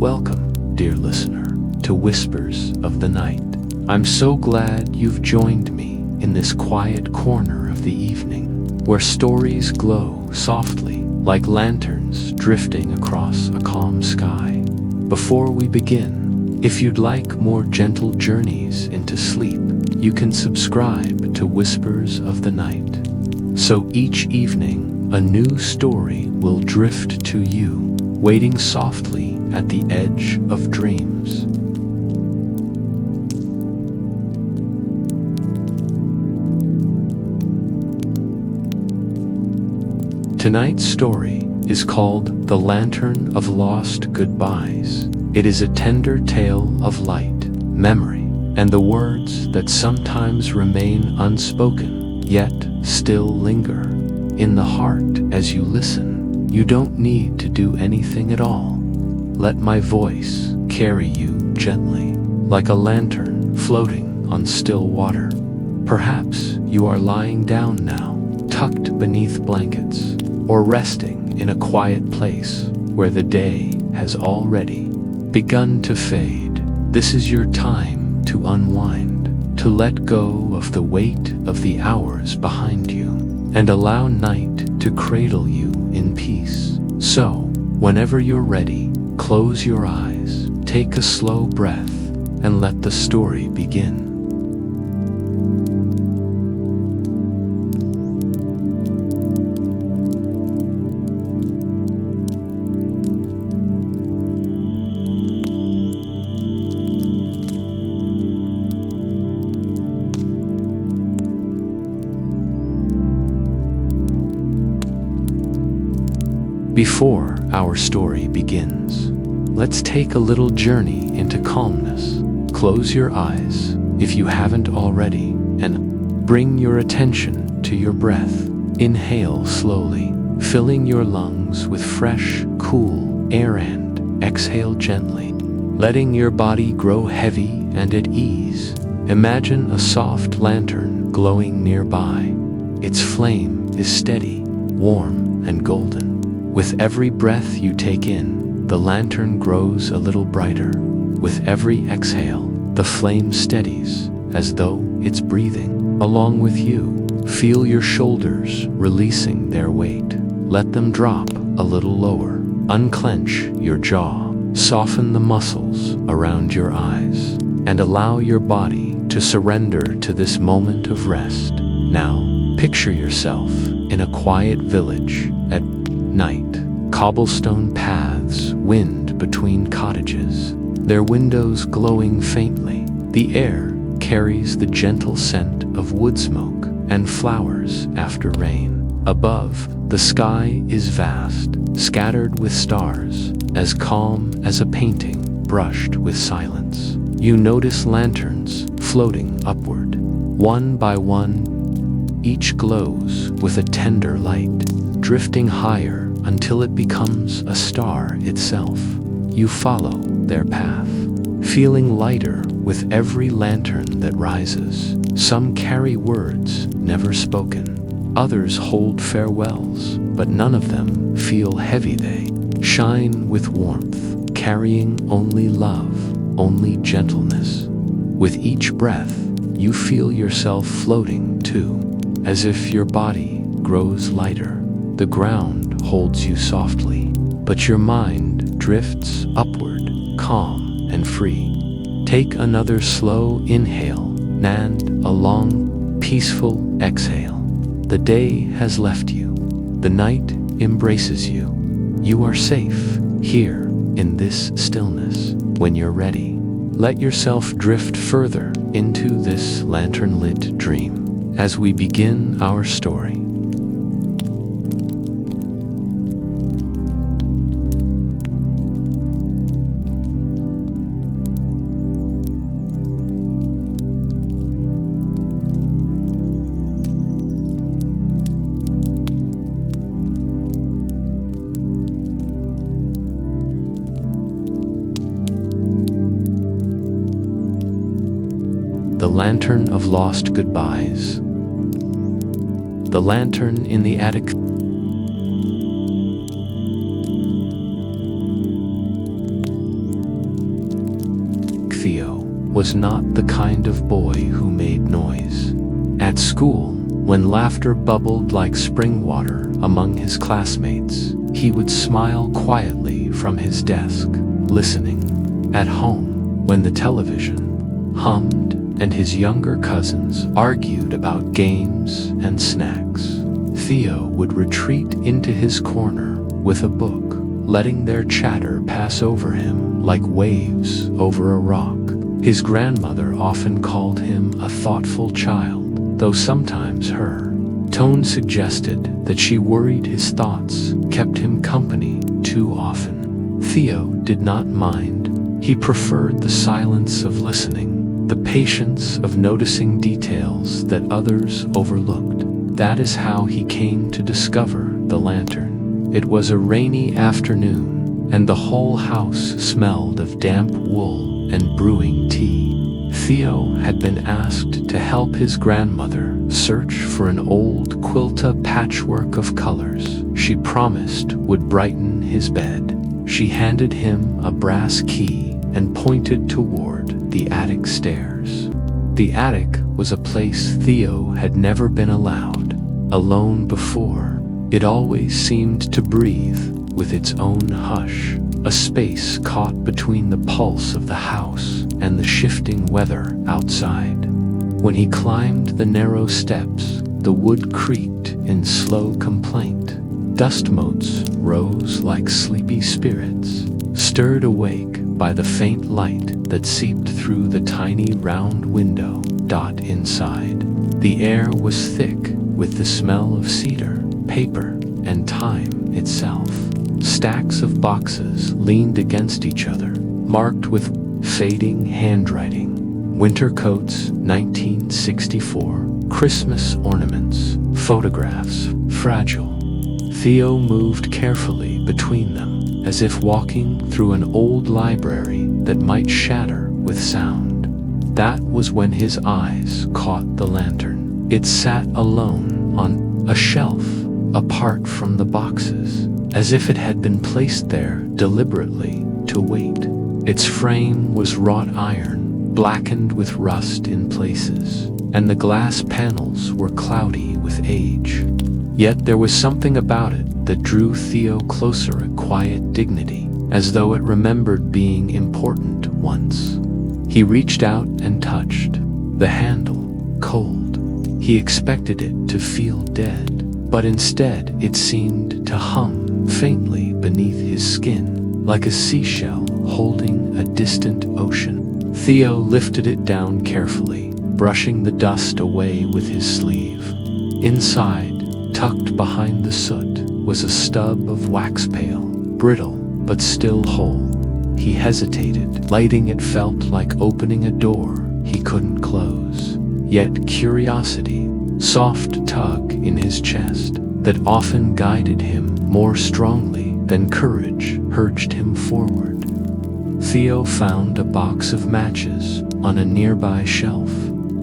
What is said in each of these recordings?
Welcome, dear listener, to Whispers of the Night. I'm so glad you've joined me in this quiet corner of the evening, where stories glow softly like lanterns drifting across a calm sky. Before we begin, if you'd like more gentle journeys into sleep, you can subscribe to Whispers of the Night. So each evening, a new story will drift to you, waiting softly at the edge of dreams. Tonight's story is called The Lantern of Lost Goodbyes. It is a tender tale of light, memory, and the words that sometimes remain unspoken, yet still linger in the heart as you listen. You don't need to do anything at all. Let my voice carry you gently, like a lantern floating on still water. Perhaps you are lying down now, tucked beneath blankets, or resting in a quiet place where the day has already begun to fade. This is your time to unwind, to let go of the weight of the hours behind you, and allow night to cradle you in peace. So, whenever you're ready, close your eyes, take a slow breath, and let the story begin. Before our story begins, let's take a little journey into calmness. Close your eyes, if you haven't already, and bring your attention to your breath. Inhale slowly, filling your lungs with fresh, cool air, and exhale gently, letting your body grow heavy and at ease. Imagine a soft lantern glowing nearby. Its flame is steady, warm, and golden. With every breath you take in, the lantern grows a little brighter. With every exhale, the flame steadies, as though it's breathing along with you. Feel your shoulders releasing their weight. Let them drop a little lower. Unclench your jaw. Soften the muscles around your eyes, and allow your body to surrender to this moment of rest. Now, picture yourself in a quiet village at night. Cobblestone paths wind between cottages, their windows glowing faintly. The air carries the gentle scent of wood smoke and flowers after rain. Above, the sky is vast, scattered with stars, as calm as a painting brushed with silence. You notice lanterns floating upward. One by one, each glows with a tender light, drifting higher until it becomes a star itself. You follow their path, feeling lighter with every lantern that rises. Some carry words never spoken. Others hold farewells, but none of them feel heavy. They shine with warmth, carrying only love, only gentleness. With each breath, you feel yourself floating too, as if your body grows lighter. The ground holds you softly, but your mind drifts upward, calm and free. Take another slow inhale and a long, peaceful exhale. The day has left you. The night embraces you. You are safe here in this stillness. When you're ready, let yourself drift further into this lantern-lit dream as we begin our story. The Lantern of Lost Goodbyes. The lantern in the attic. was not the kind of boy who made noise. At school, when laughter bubbled like spring water among his classmates, he would smile quietly from his desk, listening. At home, when the television hummed and his younger cousins argued about games and snacks, Theo would retreat into his corner with a book, letting their chatter pass over him like waves over a rock. His grandmother often called him a thoughtful child, though sometimes her tone suggested that she worried his thoughts kept him company too often. Theo did not mind. He preferred the silence of listening, the patience of noticing details that others overlooked. That is how he came to discover the lantern. It was a rainy afternoon, and the whole house smelled of damp wool and brewing tea. Theo had been asked to help his grandmother search for an old quilted patchwork of colors she promised would brighten his bed. She handed him a brass key and pointed toward the attic stairs. The attic was a place Theo had never been allowed alone before. It always seemed to breathe with its own hush, a space caught between the pulse of the house and the shifting weather outside. When he climbed the narrow steps, the wood creaked in slow complaint. Dust motes rose like sleepy spirits, stirred awake by the faint light that seeped through the tiny round window inside. The air was thick with the smell of cedar, paper, and time itself. Stacks of boxes leaned against each other, marked with fading handwriting. Winter coats, 1964, Christmas ornaments, photographs, fragile. Theo moved carefully between them, as if walking through an old library that might shatter with sound. That was when his eyes caught the lantern. It sat alone on a shelf, apart from the boxes, as if it had been placed there deliberately to wait. Its frame was wrought iron, blackened with rust in places, and the glass panels were cloudy with age. Yet there was something about it that drew Theo closer, a quiet dignity, as though it remembered being important once. He reached out and touched the handle, cold. He expected it to feel dead, but instead it seemed to hum faintly beneath his skin, like a seashell holding a distant ocean. Theo lifted it down carefully, brushing the dust away with his sleeve. Inside, tucked behind the soot, was a stub of wax pail, brittle but still whole. He hesitated. Lighting it felt like opening a door he couldn't close. Yet curiosity, soft tug in his chest, that often guided him more strongly than courage, urged him forward. Theo found a box of matches on a nearby shelf.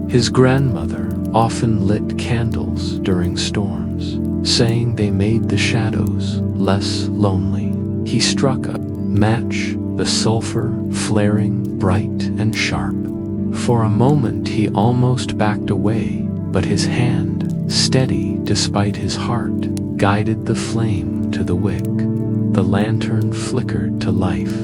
His grandmother often lit candles during storms, saying they made the shadows less lonely. He struck a match, the sulfur flaring bright and sharp. For a moment he almost backed away, but his hand, steady despite his heart, guided the flame to the wick. The lantern flickered to life.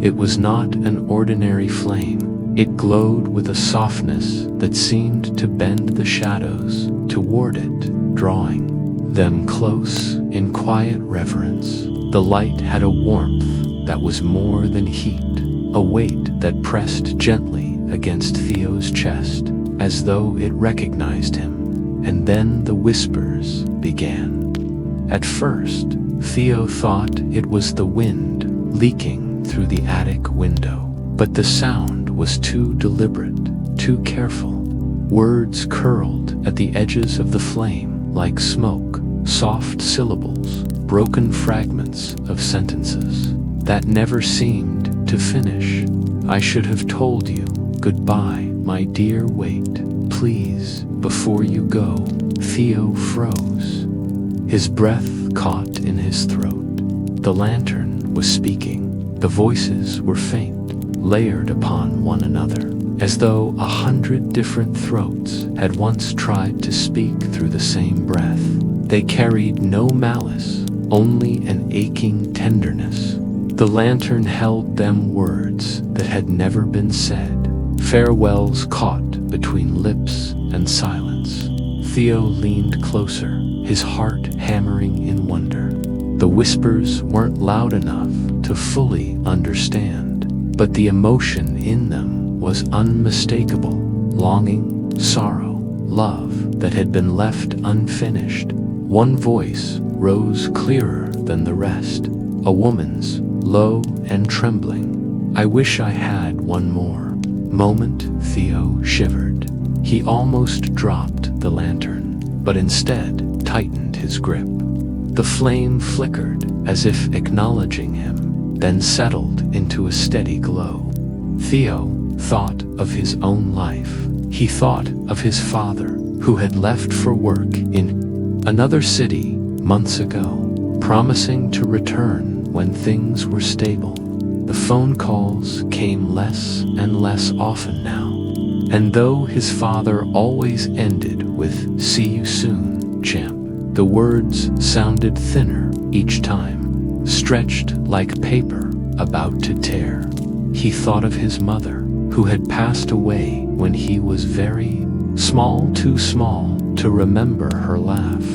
It was not an ordinary flame. It glowed with a softness that seemed to bend the shadows toward it, drawing them close in quiet reverence. The light had a warmth that was more than heat, a weight that pressed gently against Theo's chest, as though it recognized him. And then the whispers began. At first, Theo thought it was the wind leaking through the attic window, but the sound was too deliberate, too careful. Words curled at the edges of the flame like smoke, soft syllables, broken fragments of sentences that never seemed to finish. I should have told you, goodbye, my dear, wait, please, before you go. Theo froze. His breath caught in his throat. The lantern was speaking. The voices were faint, layered upon one another, as though 100 different throats had once tried to speak through the same breath. They carried no malice, only an aching tenderness. The lantern held them words that had never been said, farewells caught between lips and silence. Theo leaned closer, his heart hammering in wonder. The whispers weren't loud enough to fully understand, but the emotion in them was unmistakable. Longing, sorrow, love that had been left unfinished. One voice rose clearer than the rest, a woman's, low and trembling. I wish I had one more moment. Theo shivered. He almost dropped the lantern, but instead tightened his grip. The flame flickered as if acknowledging him, then settled into a steady glow. Theo thought of his own life. He thought of his father, who had left for work in another city months ago, promising to return when things were stable. The phone calls came less and less often now, and though his father always ended with "See you soon, champ," the words sounded thinner each time, stretched like paper about to tear. He thought of his mother, who had passed away when he was very small, too small to remember her laugh,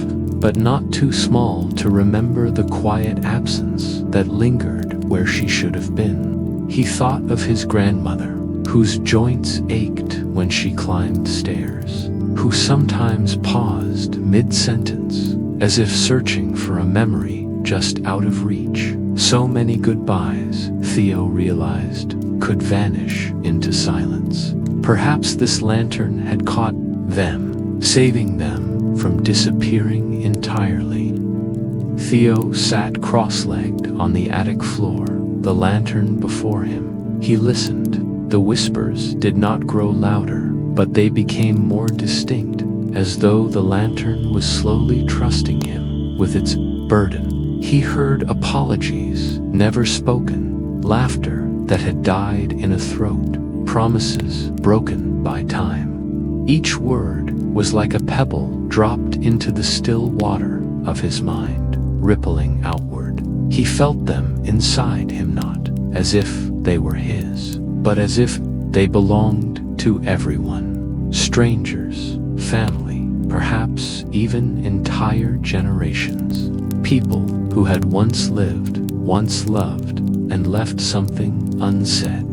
but not too small to remember the quiet absence that lingered where she should have been. He thought of his grandmother, whose joints ached when she climbed stairs, who sometimes paused mid-sentence, as if searching for a memory just out of reach. So many goodbyes, Theo realized, could vanish into silence. Perhaps this lantern had caught them, saving them from disappearing entirely. Theo sat cross-legged on the attic floor, the lantern before him. He listened. The whispers did not grow louder, but they became more distinct, as though the lantern was slowly trusting him with its burden. He heard apologies never spoken, laughter that had died in a throat, promises broken by time. Each word was like a pebble dropped into the still water of his mind, rippling outward. He felt them inside him, not as if they were his, but as if they belonged to everyone. Strangers, family, perhaps even entire generations. People who had once lived, once loved, and left something unsaid.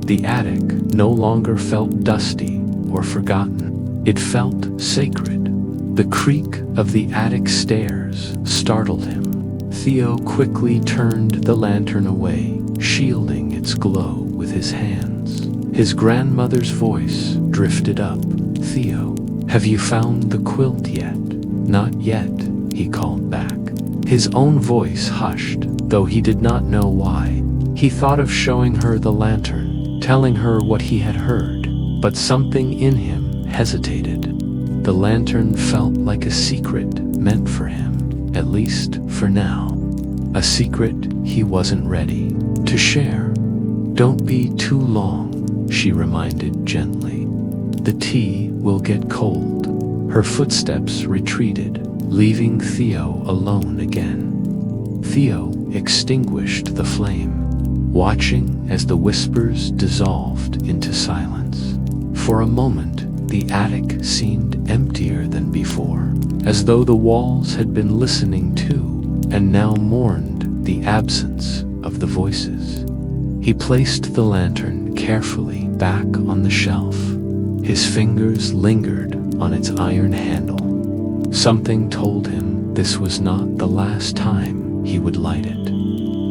The attic no longer felt dusty or forgotten. It felt sacred. The creak of the attic stairs startled him. Theo quickly turned the lantern away, shielding its glow with his hands. His grandmother's voice drifted up. "Theo, have you found the quilt yet?" "Not yet," he called back. His own voice hushed, though he did not know why. He thought of showing her the lantern, telling her what he had heard, but something in him hesitated. The lantern felt like a secret meant for him, at least for now. A secret he wasn't ready to share. "Don't be too long," she reminded gently. "The tea will get cold." Her footsteps retreated, leaving Theo alone again. Theo extinguished the flame, watching as the whispers dissolved into silence. For a moment, the attic seemed emptier than before, as though the walls had been listening too, and now mourned the absence of the voices. He placed the lantern carefully back on the shelf. His fingers lingered on its iron handle. Something told him this was not the last time he would light it.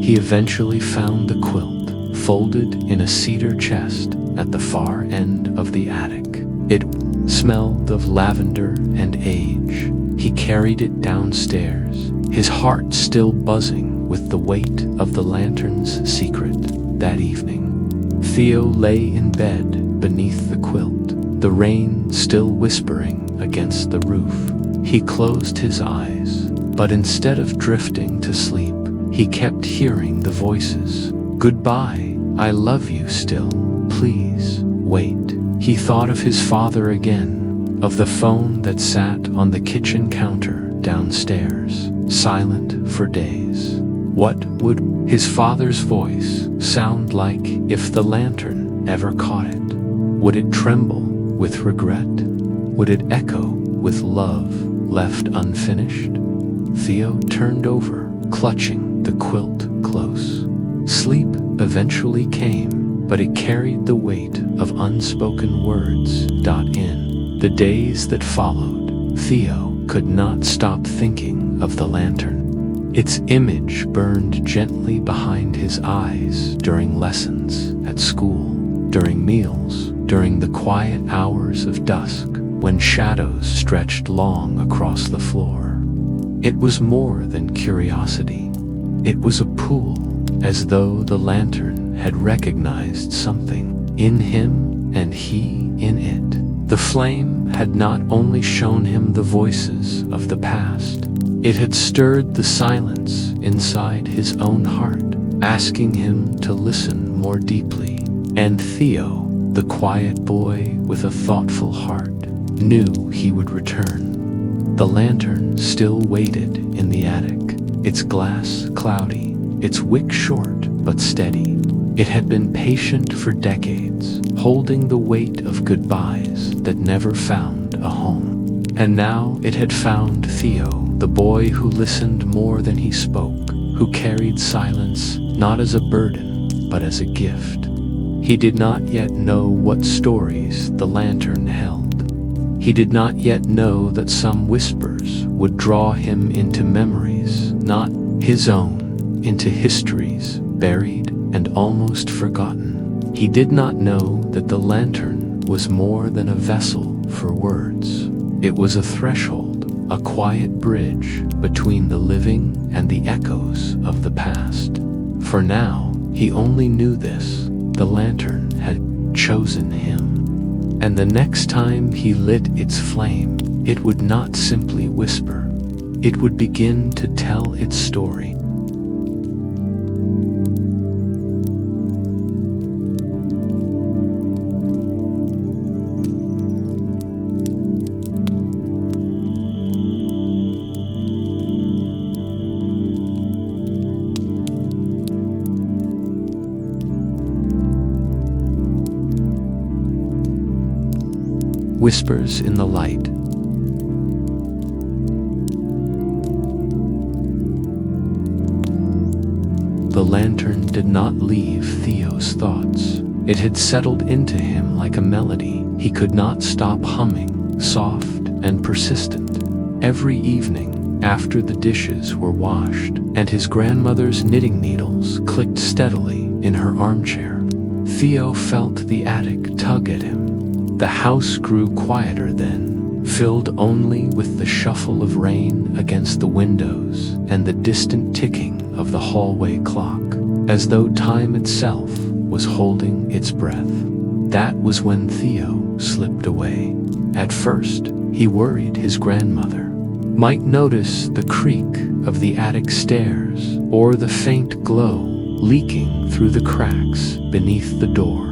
He eventually found the quilt, folded in a cedar chest at the far end of the attic. It smelled of lavender and age. He carried it downstairs, his heart still buzzing with the weight of the lantern's secret. That evening, Theo lay in bed beneath the quilt, the rain still whispering against the roof. He closed his eyes, but instead of drifting to sleep, he kept hearing the voices. "Goodbye, I love you still, please, wait." He thought of his father again, of the phone that sat on the kitchen counter downstairs, silent for days. What would his father's voice sound like if the lantern ever caught it? Would it tremble with regret? Would it echo with love left unfinished? Theo turned over, clutching the quilt close. Sleep eventually came, but it carried the weight of unspoken words. In the days that followed, Theo could not stop thinking of the lantern. Its image burned gently behind his eyes during lessons at school, during meals, during the quiet hours of dusk when shadows stretched long across the floor. It was more than curiosity. It was a pull, as though the lantern had recognized something in him and he in it. The flame had not only shown him the voices of the past, it had stirred the silence inside his own heart, asking him to listen more deeply. And Theo, the quiet boy with a thoughtful heart, knew he would return. The lantern still waited in the attic, its glass cloudy, its wick short but steady. It had been patient for decades, holding the weight of goodbyes that never found a home. And now it had found Theo, the boy who listened more than he spoke, who carried silence not as a burden, but as a gift. He did not yet know what stories the lantern held. He did not yet know that some whispers would draw him into memories, not his own, into histories buried and almost forgotten. He did not know that the lantern was more than a vessel for words. It was a threshold, a quiet bridge between the living and the echoes of the past. For now, he only knew this: the lantern had chosen him. And the next time he lit its flame, it would not simply whisper. It would begin to tell its story. Whispers in the light. The lantern did not leave Theo's thoughts. It had settled into him like a melody he could not stop humming, soft and persistent. Every evening, after the dishes were washed and his grandmother's knitting needles clicked steadily in her armchair, Theo felt the attic tug at him. The house grew quieter then, filled only with the shuffle of rain against the windows and the distant ticking of the hallway clock, as though time itself was holding its breath. That was when Theo slipped away. At first, he worried his grandmother might notice the creak of the attic stairs or the faint glow leaking through the cracks beneath the door.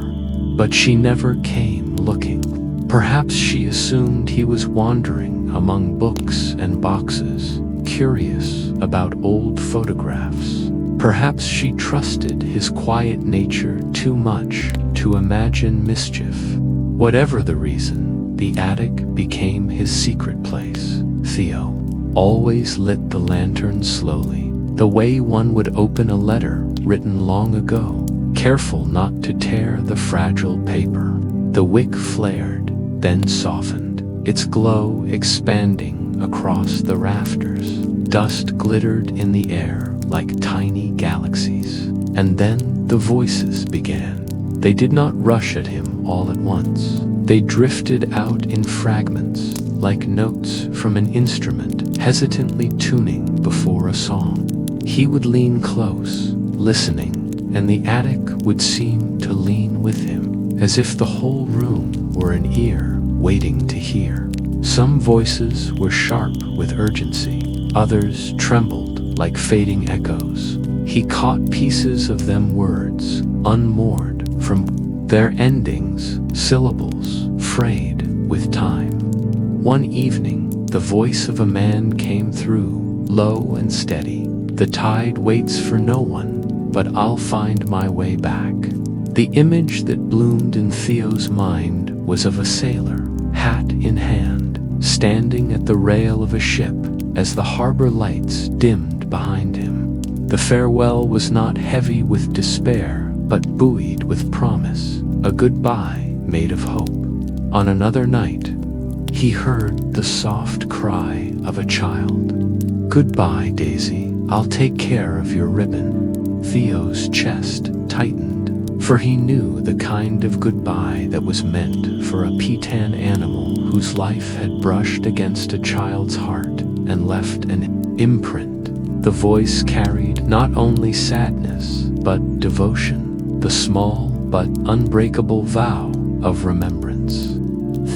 But she never came looking. Perhaps she assumed he was wandering among books and boxes, curious about old photographs. Perhaps she trusted his quiet nature too much to imagine mischief. Whatever the reason, the attic became his secret place. Theo always lit the lantern slowly, the way one would open a letter written long ago, careful not to tear the fragile paper. The wick flared, then softened, its glow expanding across the rafters. Dust glittered in the air like tiny galaxies. And then the voices began. They did not rush at him all at once. They drifted out in fragments, like notes from an instrument hesitantly tuning before a song. He would lean close, listening, and the attic would seem to lean with him, as if the whole room were an ear waiting to hear. Some voices were sharp with urgency, others trembled like fading echoes. He caught pieces of them, words unmoored from their endings, syllables, frayed with time. One evening, the voice of a man came through, low and steady. The tide waits for no one, but I'll find my way back. The image that bloomed in Theo's mind was of a sailor, hat in hand, standing at the rail of a ship as the harbor lights dimmed behind him. The farewell was not heavy with despair, but buoyed with promise, a goodbye made of hope. On another night, he heard the soft cry of a child. "Goodbye, Daisy, I'll take care of your ribbon." Theo's chest tightened, for he knew the kind of goodbye that was meant for a P-10 animal whose life had brushed against a child's heart and left an imprint. The voice carried not only sadness, but devotion, the small but unbreakable vow of remembrance.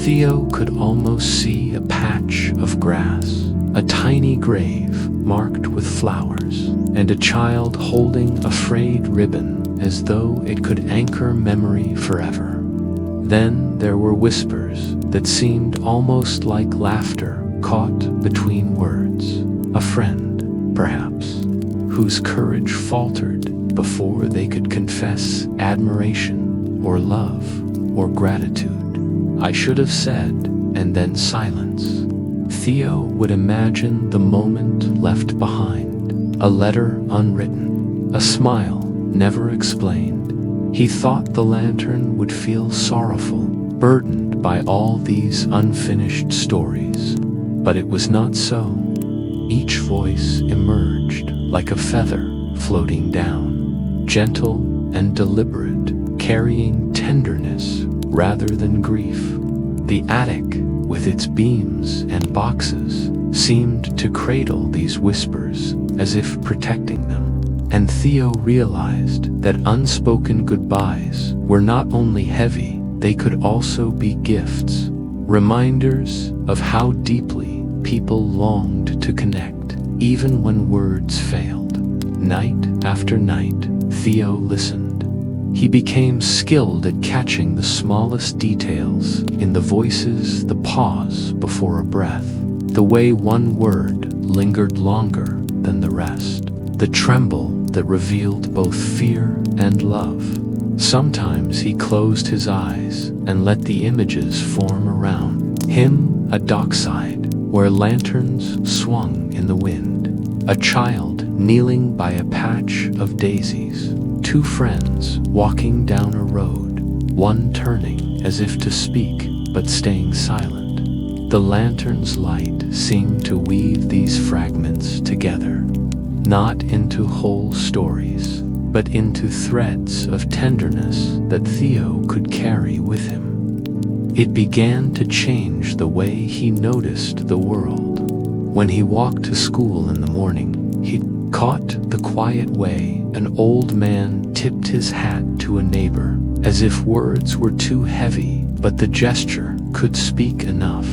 Theo could almost see a patch of grass, a tiny grave marked with flowers, and a child holding a frayed ribbon as though it could anchor memory forever. Then there were whispers that seemed almost like laughter caught between words. A friend, perhaps, whose courage faltered before they could confess admiration or love or gratitude. "I should have said," and then silence. Theo would imagine the moment left behind, a letter unwritten, a smile never explained. He thought the lantern would feel sorrowful, burdened by all these unfinished stories. But it was not so. Each voice emerged like a feather floating down, gentle and deliberate, carrying tenderness rather than grief. The attic, with its beams and boxes, seemed to cradle these whispers as if protecting them. And Theo realized that unspoken goodbyes were not only heavy, they could also be gifts, reminders of how deeply people longed to connect, even when words failed. Night after night, Theo listened. He became skilled at catching the smallest details in the voices, the pause before a breath, the way one word lingered longer than the rest, the tremble that revealed both fear and love. Sometimes he closed his eyes and let the images form around him, a dockside where lanterns swung in the wind, a child kneeling by a patch of daisies, two friends walking down a road, one turning as if to speak but staying silent. The lantern's light seemed to weave these fragments together, not into whole stories, but into threads of tenderness that Theo could carry with him. It began to change the way he noticed the world. When he walked to school in the morning, he caught the quiet way an old man tipped his hat to a neighbor, as if words were too heavy, but the gesture could speak enough.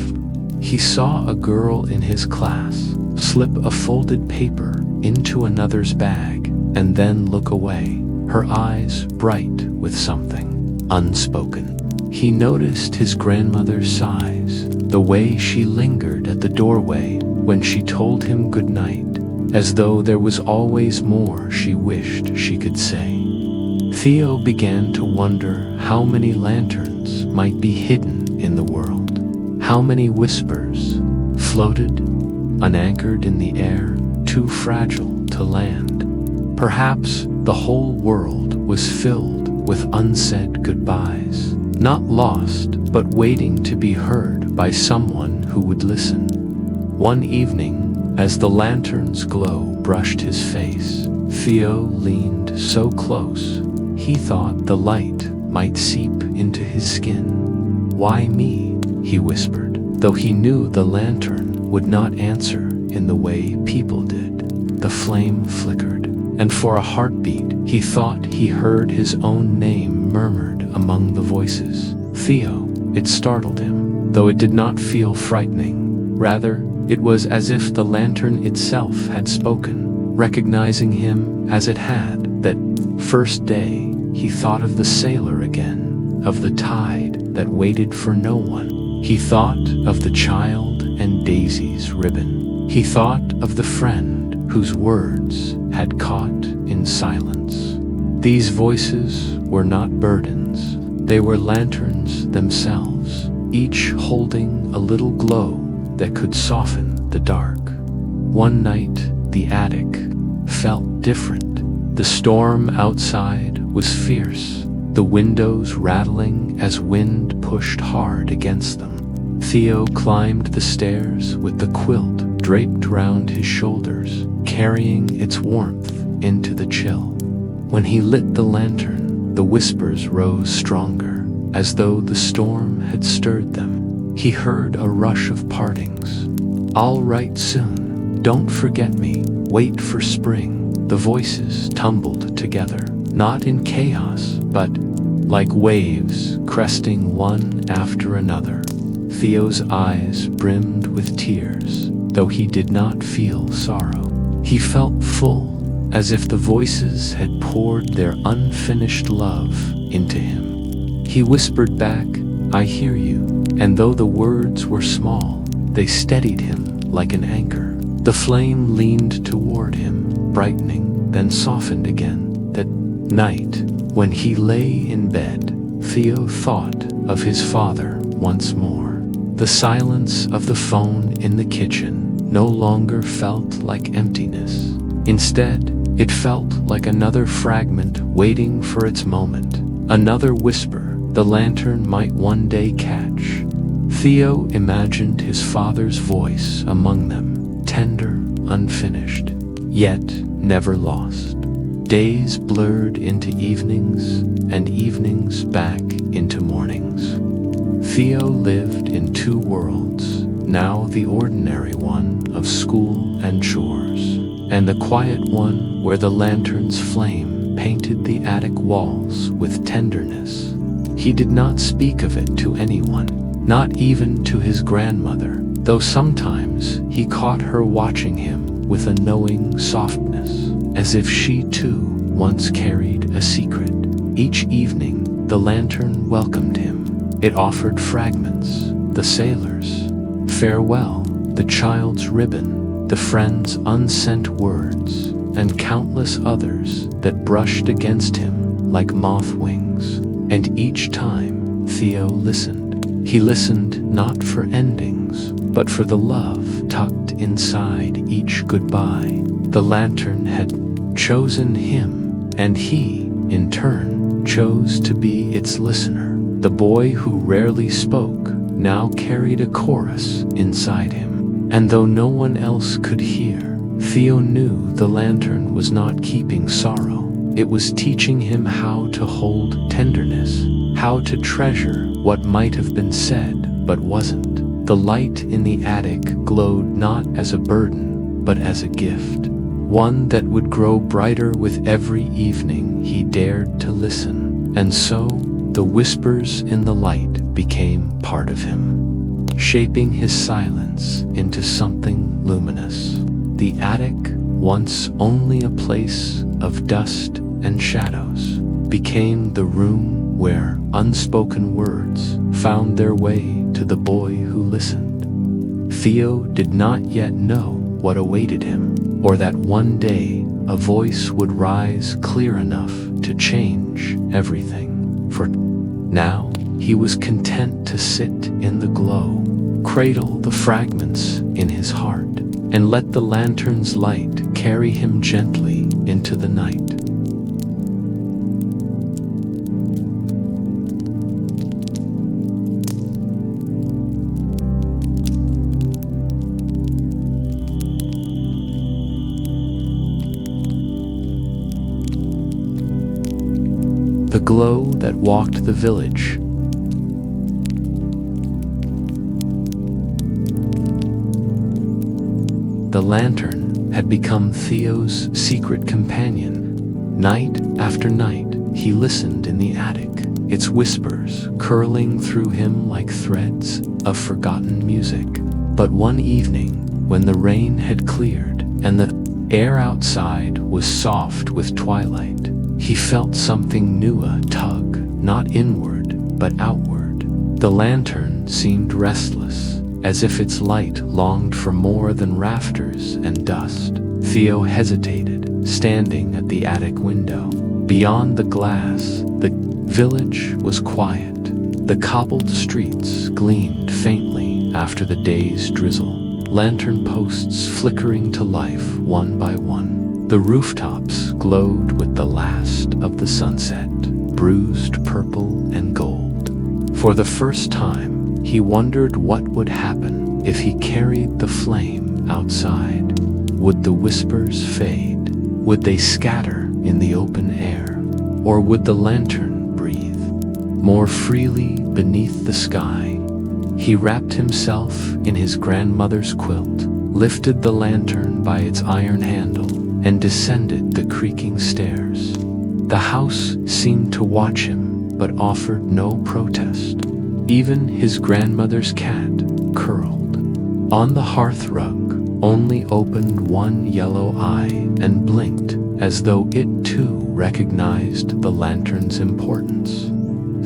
He saw a girl in his class slip a folded paper into another's bag and then look away, her eyes bright with something unspoken. He noticed his grandmother's sighs, the way she lingered at the doorway when she told him good night, as though there was always more she wished she could say. Theo began to wonder how many lanterns might be hidden in the world, how many whispers floated, unanchored in the air, too fragile to land. Perhaps the whole world was filled with unsaid goodbyes, not lost, but waiting to be heard by someone who would listen. One evening, as the lantern's glow brushed his face, Theo leaned so close, he thought the light might seep into his skin. "Why me?" he whispered, though he knew the lantern would not answer in the way people did. The flame flickered, and for a heartbeat, he thought he heard his own name murmured among the voices. Theo. It startled him, though it did not feel frightening. Rather, it was as if the lantern itself had spoken, recognizing him as it had. That first day, he thought of the sailor again, of the tide that waited for no one. He thought of the child and Daisy's ribbon. He thought of the friend whose words had caught in silence. These voices were not burdens. They were lanterns themselves, each holding a little glow that could soften the dark. One night, the attic felt different. The storm outside was fierce, the windows rattling as wind pushed hard against them. Theo climbed the stairs with the quilt draped round his shoulders, carrying its warmth into the chill. When he lit the lantern, the whispers rose stronger, as though the storm had stirred them. He heard a rush of partings. "I'll write soon. Don't forget me. Wait for spring." The voices tumbled together, not in chaos, but like waves cresting one after another. Theo's eyes brimmed with tears, though he did not feel sorrow. He felt full, as if the voices had poured their unfinished love into him. He whispered back, "I hear you," and though the words were small, they steadied him like an anchor. The flame leaned toward him, brightening, then softened again. That night, when he lay in bed, Theo thought of his father once more. The silence of the phone in the kitchen no longer felt like emptiness. Instead, it felt like another fragment waiting for its moment, another whisper the lantern might one day catch. Theo imagined his father's voice among them, tender, unfinished, yet never lost. Days blurred into evenings, and evenings back into mornings. Theo lived in two worlds, now the ordinary one of school and chores, and the quiet one where the lantern's flame painted the attic walls with tenderness. He did not speak of it to anyone, not even to his grandmother, though sometimes he caught her watching him with a knowing softness, as if she too once carried a secret. Each evening, the lantern welcomed him. It offered fragments, the sailor's farewell, the child's ribbon, the friend's unsent words, and countless others that brushed against him like moth wings. And each time, Theo listened. He listened not for endings, but for the love tucked inside each goodbye. The lantern had chosen him, and he, in turn, chose to be its listener. The boy who rarely spoke now carried a chorus inside him, and though no one else could hear, Theo knew the lantern was not keeping sorrow. It was teaching him how to hold tenderness, how to treasure what might have been said but wasn't. The light in the attic glowed not as a burden, but as a gift, one that would grow brighter with every evening he dared to listen. And so, the whispers in the light became part of him, shaping his silence into something luminous. The attic, once only a place of dust and shadows, became the room where unspoken words found their way to the boy who listened. Theo did not yet know what awaited him, or that one day a voice would rise clear enough to change everything. For now, he was content to sit in the glow, cradle the fragments in his heart, and let the lantern's light carry him gently into the night. The glow that walked the village. The lantern had become Theo's secret companion. Night after night, he listened in the attic, its whispers curling through him like threads of forgotten music. But one evening, when the rain had cleared and the air outside was soft with twilight, he felt something new tug, not inward, but outward. The lantern seemed restless, as if its light longed for more than rafters and dust. Theo hesitated, standing at the attic window. Beyond the glass, the village was quiet. The cobbled streets gleamed faintly after the day's drizzle, lantern posts flickering to life one by one. The rooftops glowed with the last of the sunset, bruised purple and gold. For the first time, he wondered what would happen if he carried the flame outside. Would the whispers fade? Would they scatter in the open air? Or would the lantern breathe more freely beneath the sky? He wrapped himself in his grandmother's quilt, lifted the lantern by its iron handle, and descended the creaking stairs. The house seemed to watch him, but offered no protest. Even his grandmother's cat, curled on the hearth rug, only opened one yellow eye and blinked as though it too recognized the lantern's importance.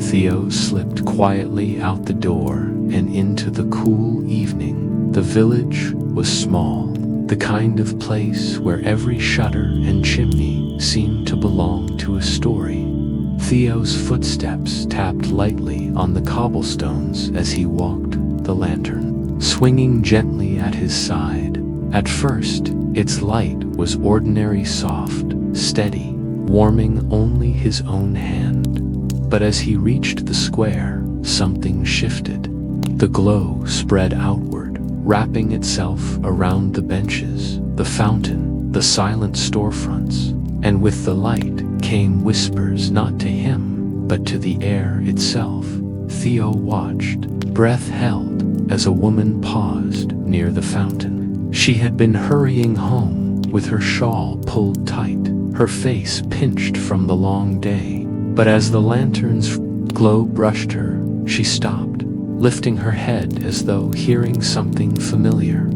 Theo slipped quietly out the door and into the cool evening. The village was small, the kind of place where every shutter and chimney seemed to belong to a story. Theo's footsteps tapped lightly on the cobblestones as he walked, the lantern swinging gently at his side. At first, its light was ordinary, soft, steady, warming only his own hand. But as he reached the square, something shifted. The glow spread outward, wrapping itself around the benches, the fountain, the silent storefronts, and with the light came whispers not to him, but to the air itself. Theo watched, breath held, as a woman paused near the fountain. She had been hurrying home, with her shawl pulled tight, her face pinched from the long day. But as the lantern's glow brushed her, she stopped, lifting her head as though hearing something familiar.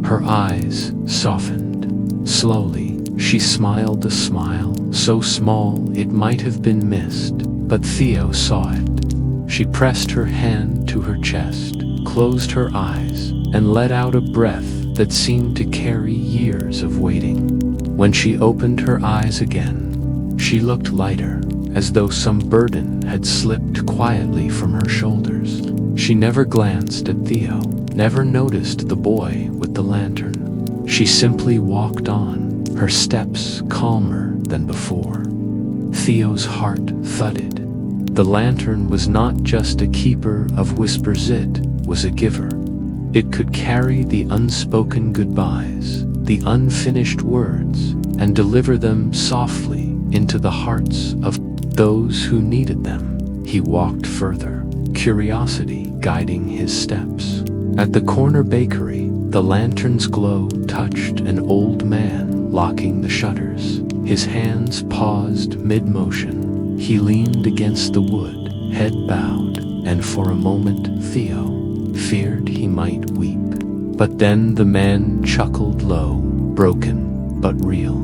Her eyes softened. Slowly, she smiled a smile, so small it might have been missed, but Theo saw it. She pressed her hand to her chest, closed her eyes, and let out a breath that seemed to carry years of waiting. When she opened her eyes again, she looked lighter, as though some burden had slipped quietly from her shoulders. She never glanced at Theo, never noticed the boy with the lantern. She simply walked on, her steps calmer than before. Theo's heart thudded. The lantern was not just a keeper of whispers, it was a giver. It could carry the unspoken goodbyes, the unfinished words, and deliver them softly into the hearts of those who needed them. He walked further, curiosity guiding his steps. At the corner bakery, the lantern's glow touched an old man locking the shutters. His hands paused mid-motion. He leaned against the wood, head bowed, and for a moment Theo feared he might weep. But then the man chuckled low, broken but real.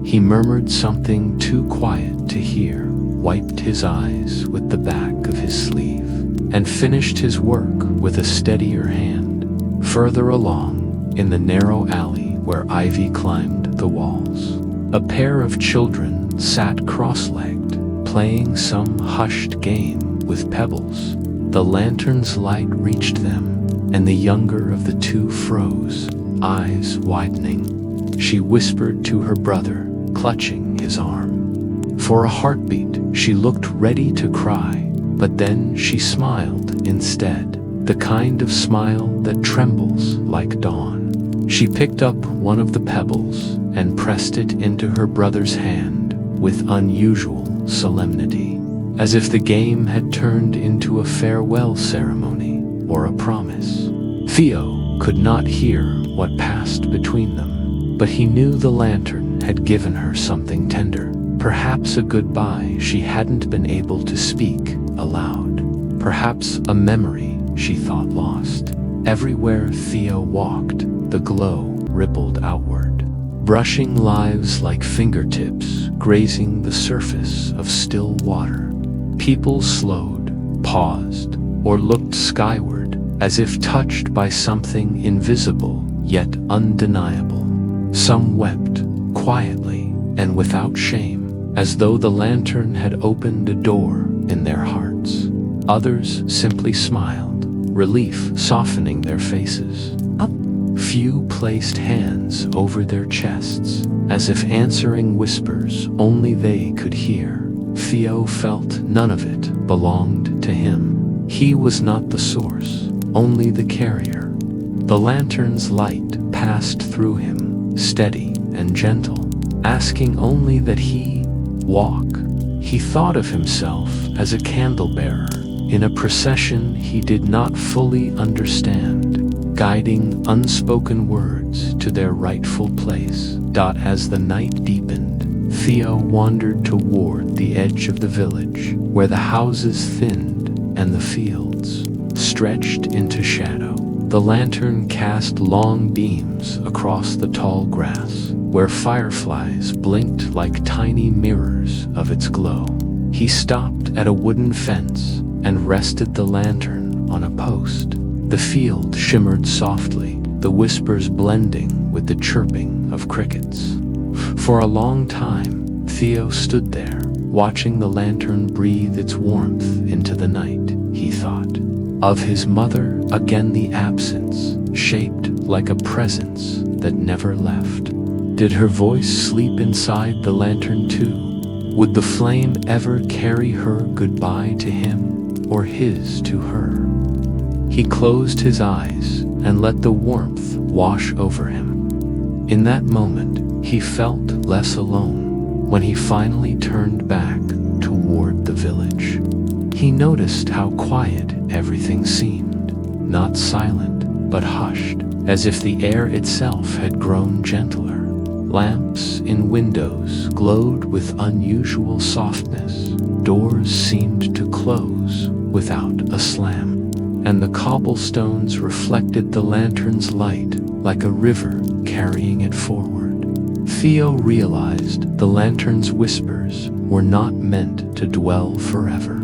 He murmured something too quiet to hear, wiped his eyes with the back of his sleeve, and finished his work with a steadier hand. Further along, in the narrow alley where ivy climbed the walls, a pair of children sat cross-legged, playing some hushed game with pebbles. The lantern's light reached them, and the younger of the two froze, eyes widening. She whispered to her brother, clutching his arm. For a heartbeat, she looked ready to cry, but then she smiled instead, the kind of smile that trembles like dawn. She picked up one of the pebbles and pressed it into her brother's hand with unusual solemnity, as if the game had turned into a farewell ceremony or a promise. Theo could not hear what passed between them, but he knew the lantern had given her something tender, perhaps a goodbye she hadn't been able to speak aloud, perhaps a memory she thought lost. Everywhere Theo walked, the glow rippled outward, brushing lives like fingertips grazing the surface of still water. People slowed, paused, or looked skyward, as if touched by something invisible yet undeniable. Some wept, quietly and without shame, as though the lantern had opened a door in their hearts. Others simply smiled, relief softening their faces. Few placed hands over their chests, as if answering whispers only they could hear. Theo felt none of it belonged to him. He was not the source, only the carrier. The lantern's light passed through him, steady and gentle, asking only that he walk. He thought of himself as a candle-bearer in a procession he did not fully understand, guiding unspoken words to their rightful place. As the night deepened, Theo wandered toward the edge of the village, where the houses thinned and the fields stretched into shadow. The lantern cast long beams across the tall grass, where fireflies blinked like tiny mirrors of its glow. He stopped at a wooden fence and rested the lantern on a post. The field shimmered softly, the whispers blending with the chirping of crickets. For a long time, Theo stood there, watching the lantern breathe its warmth into the night. He thought of his mother, again the absence, shaped like a presence that never left. Did her voice sleep inside the lantern too? Would the flame ever carry her goodbye to him, or his to her? He closed his eyes and let the warmth wash over him. In that moment, he felt less alone. When he finally turned back toward the village, he noticed how quiet everything seemed, not silent, but hushed, as if the air itself had grown gentler. Lamps in windows glowed with unusual softness. Doors seemed to close without a slam, and the cobblestones reflected the lantern's light like a river carrying it forward. Theo realized the lantern's whispers were not meant to dwell forever.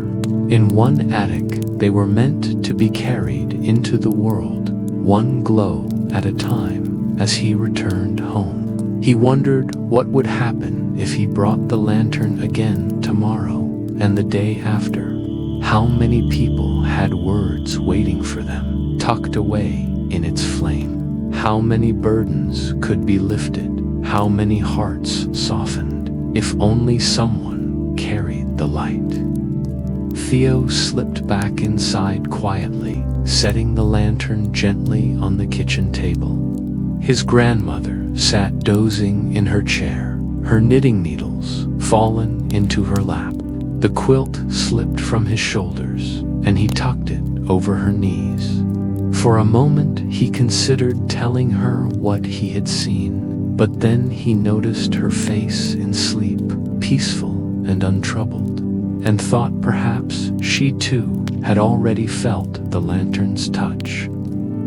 In one attic, they were meant to be carried into the world, one glow at a time, as he returned home. He wondered what would happen if he brought the lantern again tomorrow and the day after. How many people had words waiting for them, tucked away in its flame? How many burdens could be lifted? How many hearts softened, if only someone carried the light? Theo slipped back inside quietly, setting the lantern gently on the kitchen table. His grandmother sat dozing in her chair, her knitting needles fallen into her lap. The quilt slipped from his shoulders, and he tucked it over her knees. For a moment, he considered telling her what he had seen, but then he noticed her face in sleep, peaceful and untroubled, and thought perhaps she too had already felt the lantern's touch.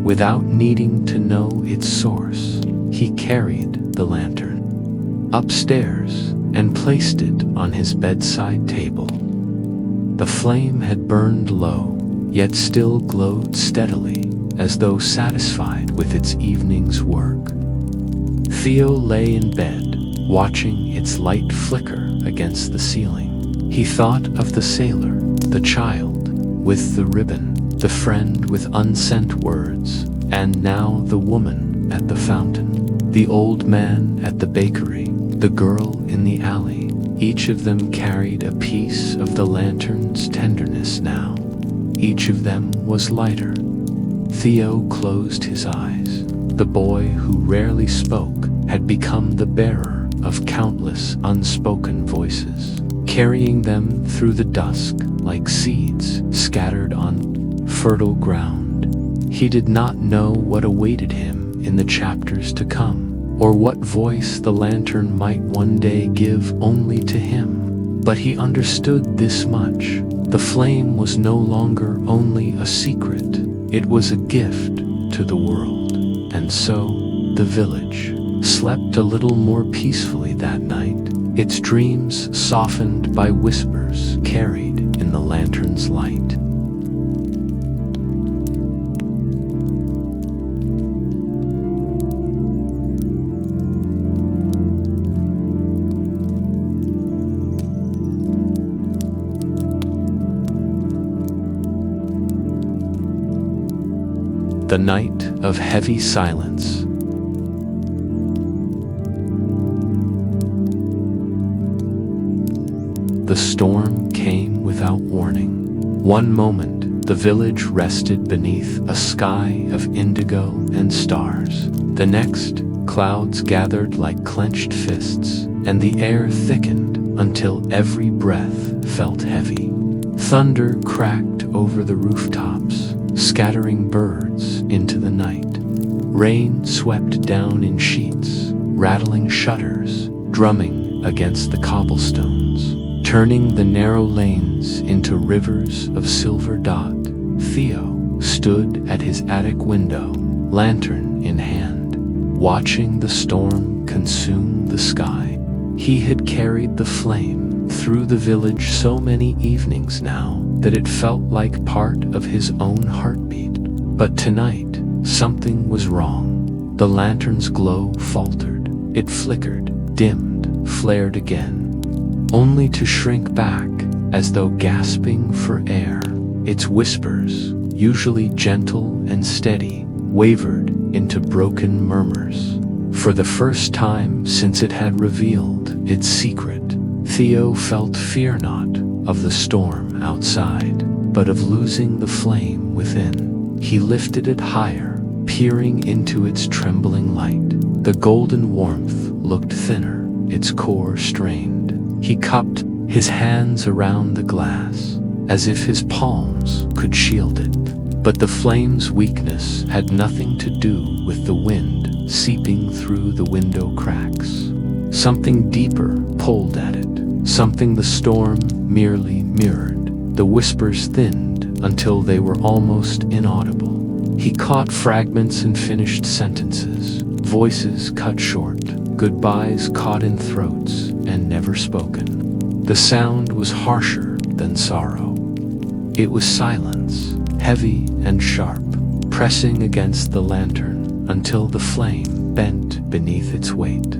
Without needing to know its source, he carried the lantern upstairs and placed it on his bedside table. The flame had burned low, yet still glowed steadily, as though satisfied with its evening's work. Theo lay in bed, watching its light flicker against the ceiling. He thought of the sailor, the child with the ribbon, the friend with unsent words, and now the woman at the fountain, the old man at the bakery, the girl in the alley. Each of them carried a piece of the lantern's tenderness now. Each of them was lighter. Theo closed his eyes. The boy who rarely spoke had become the bearer of countless unspoken voices, carrying them through the dusk like seeds scattered on fertile ground. He did not know what awaited him in the chapters to come, or what voice the lantern might one day give only to him. But he understood this much: the flame was no longer only a secret, it was a gift to the world. And so, the village slept a little more peacefully that night, its dreams softened by whispers carried in the lantern's light. The night of heavy silence. The storm came without warning. One moment, the village rested beneath a sky of indigo and stars. The next, clouds gathered like clenched fists, and the air thickened until every breath felt heavy. Thunder cracked over the rooftops, scattering birds into the night. Rain swept down in sheets, rattling shutters, drumming against the cobblestones, turning the narrow lanes into rivers of silver dot. Theo stood at his attic window, lantern in hand, watching the storm consume the sky. He had carried the flame through the village so many evenings now that it felt like part of his own heartbeat. But tonight, something was wrong. The lantern's glow faltered. It flickered, dimmed, flared again, only to shrink back as though gasping for air. Its whispers, usually gentle and steady, wavered into broken murmurs. For the first time since it had revealed its secret, Theo felt fear not of the storm outside, but of losing the flame within. He lifted it higher, peering into its trembling light. The golden warmth looked thinner, its core strained. He cupped his hands around the glass, as if his palms could shield it. But the flame's weakness had nothing to do with the wind seeping through the window cracks. Something deeper pulled at it, something the storm merely mirrored. The whispers thinned until they were almost inaudible. He caught fragments and finished sentences, voices cut short, goodbyes caught in throats and never spoken. The sound was harsher than sorrow. It was silence, heavy and sharp, pressing against the lantern until the flame bent beneath its weight.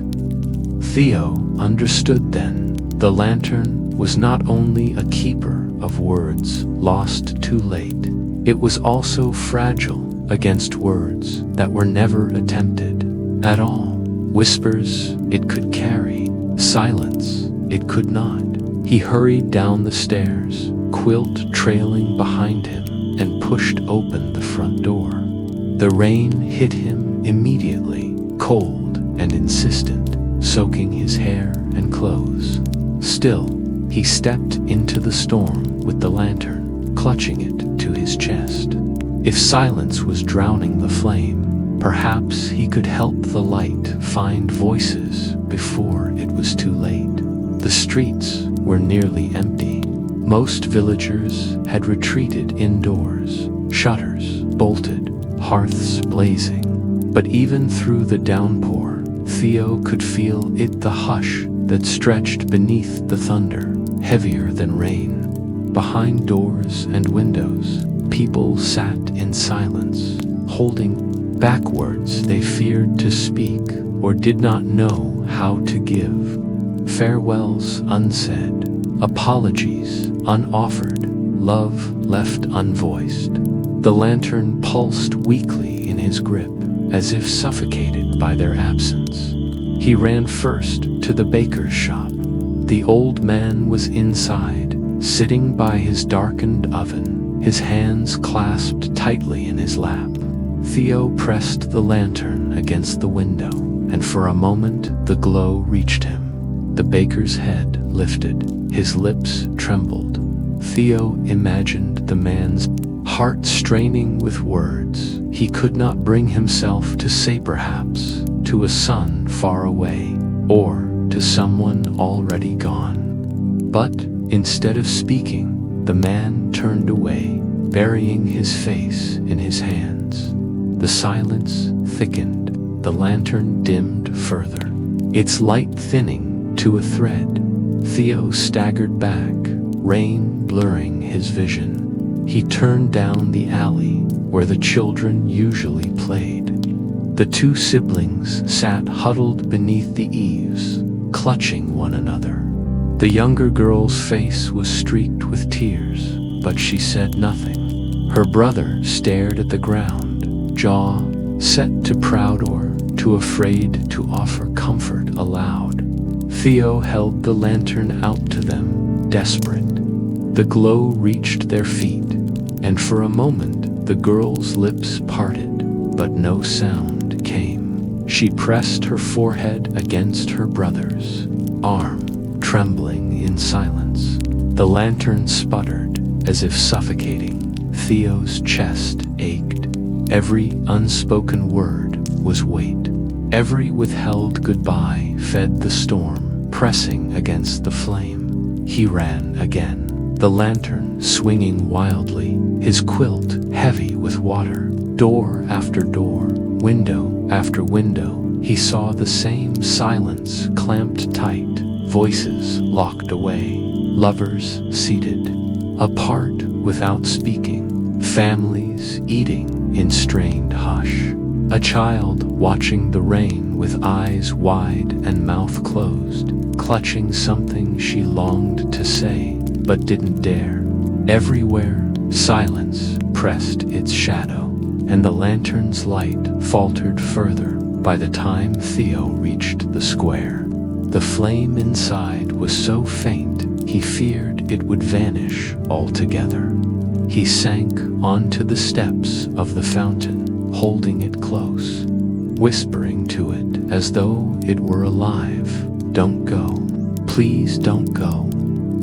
Theo understood then. The lantern was not only a keeper of words lost too late, it was also fragile against words that were never attempted at all. Whispers it could carry, silence it could not. He hurried down the stairs, quilt trailing behind him, and pushed open the front door. The rain hit him immediately, cold and insistent, soaking his hair and clothes. Still, he stepped into the storm with the lantern, clutching it to his chest. If silence was drowning the flame, perhaps he could help the light find voices before it was too late. The streets were nearly empty. Most villagers had retreated indoors, shutters bolted, hearths blazing. But even through the downpour, Theo could feel it, the hush that stretched beneath the thunder, heavier than rain. Behind doors and windows, people sat in silence, holding back words they feared to speak or did not know how to give. Farewells unsaid, apologies unoffered, love left unvoiced. The lantern pulsed weakly in his grip, as if suffocated by their absence. He ran first to the baker's shop. The old man was inside, sitting by his darkened oven, his hands clasped tightly in his lap. Theo pressed the lantern against the window, and for a moment the glow reached him. The baker's head lifted, his lips trembled. Theo imagined the man's heart straining with words he could not bring himself to say, perhaps to a son far away, or to someone already gone. But instead of speaking, the man turned away, burying his face in his hands. The silence thickened, the lantern dimmed further, its light thinning to a thread. Theo staggered back, rain blurring his vision. He turned down the alley where the children usually played. The two siblings sat huddled beneath the eaves, clutching one another. The younger girl's face was streaked with tears, but she said nothing. Her brother stared at the ground, jaw set to proud or too afraid to offer comfort aloud. Theo held the lantern out to them, desperate. The glow reached their feet, and for a moment the girl's lips parted, but no sound came. She pressed her forehead against her brother's arm, trembling in silence. The lantern sputtered, as if suffocating. Theo's chest ached. Every unspoken word was weight. Every withheld goodbye fed the storm, pressing against the flame. He ran again, the lantern swinging wildly, his quilt heavy with water. Door after door, window after window, he saw the same silence clamped tight, voices locked away, lovers seated, apart without speaking, families eating in strained hush. A child watching the rain with eyes wide and mouth closed, clutching something she longed to say but didn't dare. Everywhere, silence pressed its shadow, and the lantern's light faltered further by the time Theo reached the square. The flame inside was so faint, he feared it would vanish altogether. He sank onto the steps of the fountain, holding it close, whispering to it as though it were alive. "Don't go. Please don't go."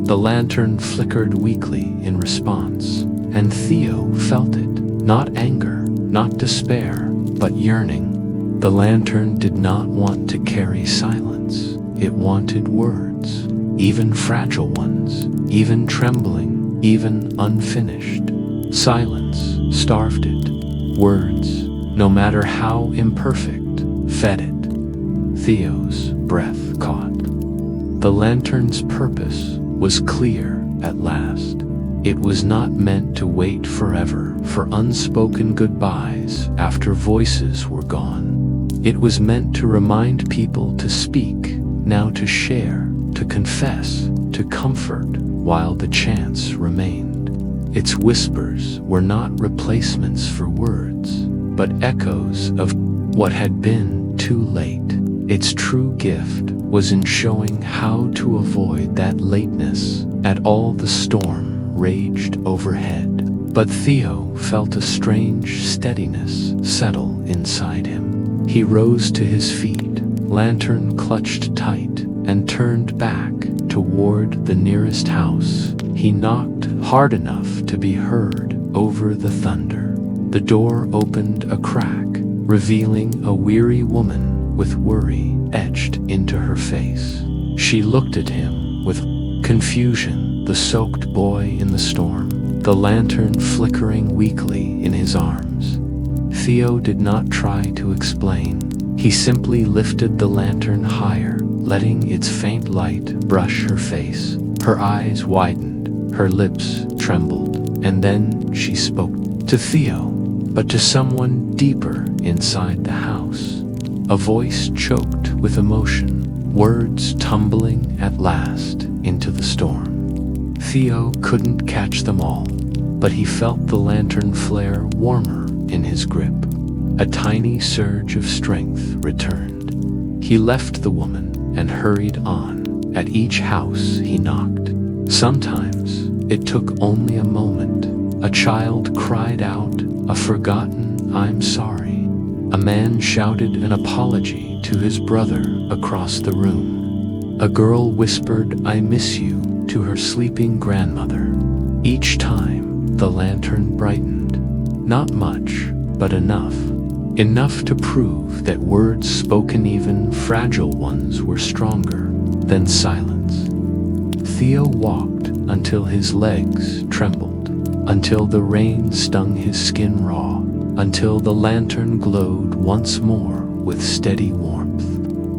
The lantern flickered weakly in response, and Theo felt it. Not anger, not despair, but yearning. The lantern did not want to carry silence. It wanted words, even fragile ones, even trembling, even unfinished. Silence starved it. Words, no matter how imperfect, fed it. Theo's breath caught. The lantern's purpose was clear at last. It was not meant to wait forever for unspoken goodbyes after voices were gone. It was meant to remind people to speak, now to share, to confess, to comfort while the chance remained. Its whispers were not replacements for words, but echoes of what had been too late. Its true gift was in showing how to avoid that lateness at all the storm raged overhead. But Theo felt a strange steadiness settle inside him. He rose to his feet, lantern clutched tight, and turned back toward the nearest house. He knocked hard enough to be heard over the thunder. The door opened a crack, revealing a weary woman with worry etched into her face. She looked at him with confusion, the soaked boy in the storm, the lantern flickering weakly in his arms. Theo did not try to explain. He simply lifted the lantern higher, letting its faint light brush her face. Her eyes widened, her lips trembled, and then she spoke to Theo, but to someone deeper inside the house. A voice choked with emotion, words tumbling at last into the storm. Theo couldn't catch them all, but he felt the lantern flare warmer in his grip. A tiny surge of strength returned. He left the woman and hurried on. At each house he knocked. Sometimes it took only a moment. A child cried out a forgotten "I'm sorry." A man shouted an apology to his brother across the room. A girl whispered "I miss you" to her sleeping grandmother. Each time the lantern brightened. Not much, but enough. Enough to prove that words spoken, even fragile ones, were stronger than silence. Theo walked until his legs trembled, until the rain stung his skin raw, until the lantern glowed once more with steady warmth.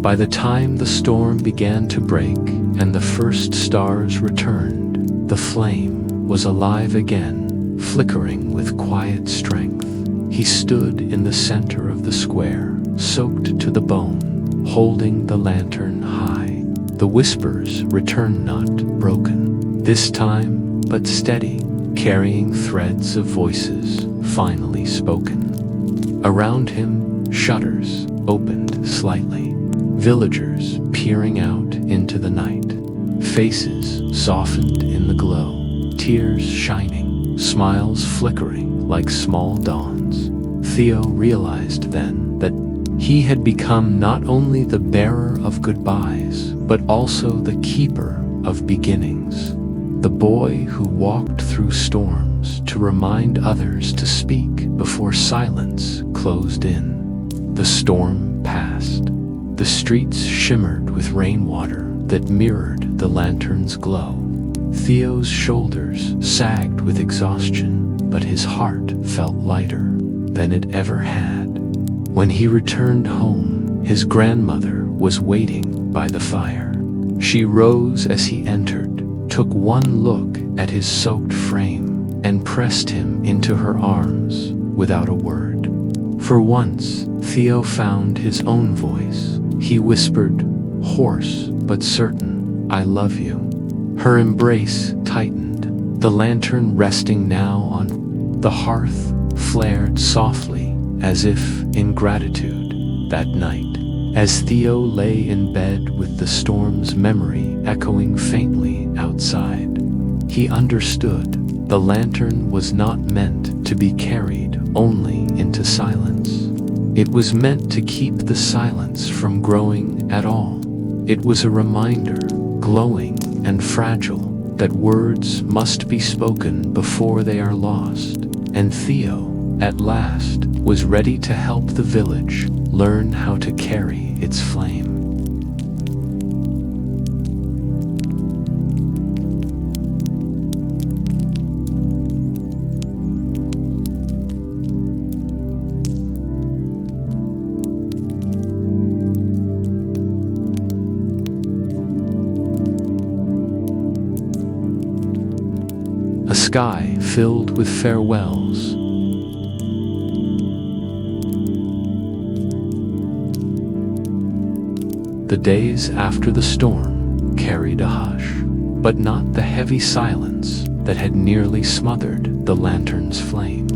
By the time the storm began to break and the first stars returned, the flame was alive again, flickering with quiet strength. He stood in the center of the square, soaked to the bone, holding the lantern high. The whispers returned, not broken, this time, but steady, carrying threads of voices finally spoken. Around him, shutters opened slightly, villagers peering out into the night, faces softened in the glow, tears shining, smiles flickering like small dawns. Theo realized then that he had become not only the bearer of goodbyes, but also the keeper of beginnings. The boy who walked through storms to remind others to speak before silence closed in. The storm passed. The streets shimmered with rainwater that mirrored the lantern's glow. Theo's shoulders sagged with exhaustion, but his heart felt lighter than it ever had. When he returned home, his grandmother was waiting by the fire. She rose as he entered, took one look at his soaked frame, and pressed him into her arms without a word. For once, Theo found his own voice. He whispered, hoarse but certain, "I love you." Her embrace tightened. The lantern resting now on the hearth flared softly, as if in gratitude. That night, as Theo lay in bed with the storm's memory echoing faintly outside, he understood the lantern was not meant to be carried only into silence. It was meant to keep the silence from growing at all. It was a reminder, glowing and fragile, that words must be spoken before they are lost. And Theo, at last, was ready to help the village learn how to carry its flame. A sky filled with farewells. The days after the storm carried a hush, but not the heavy silence that had nearly smothered the lantern's flame.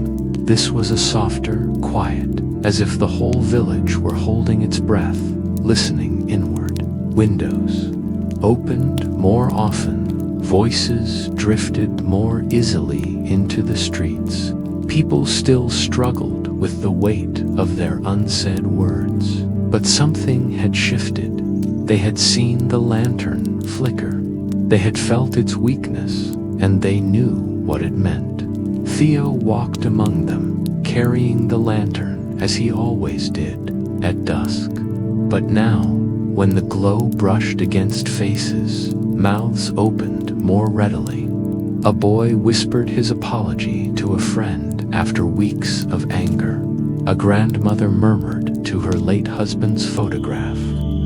This was a softer quiet, as if the whole village were holding its breath, listening inward. Windows opened more often. Voices drifted more easily into the streets. People still struggled with the weight of their unsaid words. But something had shifted. They had seen the lantern flicker. They had felt its weakness, and they knew what it meant. Theo walked among them, carrying the lantern as he always did, at dusk. But now, when the glow brushed against faces, mouths opened more readily. A boy whispered his apology to a friend after weeks of anger. A grandmother murmured to her late husband's photograph.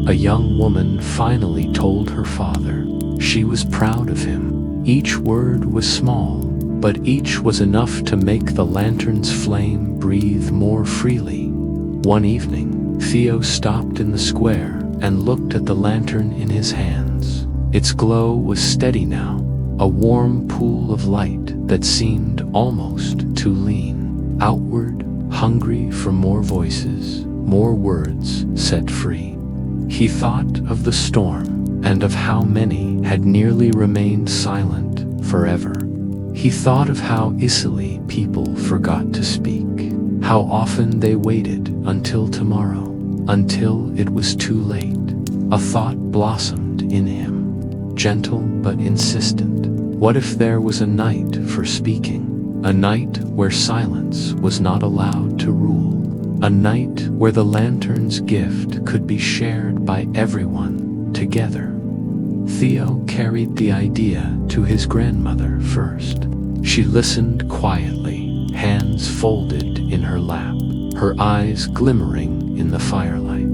A young woman finally told her father she was proud of him. Each word was small, but each was enough to make the lantern's flame breathe more freely. One evening, Theo stopped in the square and looked at the lantern in his hands. Its glow was steady now, a warm pool of light that seemed almost to lean outward, hungry for more voices, more words set free. He thought of the storm and of how many had nearly remained silent forever. He thought of how easily people forgot to speak, how often they waited until tomorrow, until it was too late. A thought blossomed in him, gentle but insistent. What if there was a night for speaking? A night where silence was not allowed to rule. A night where the lantern's gift could be shared by everyone together. Theo carried the idea to his grandmother first. She listened quietly, hands folded in her lap, her eyes glimmering in the firelight.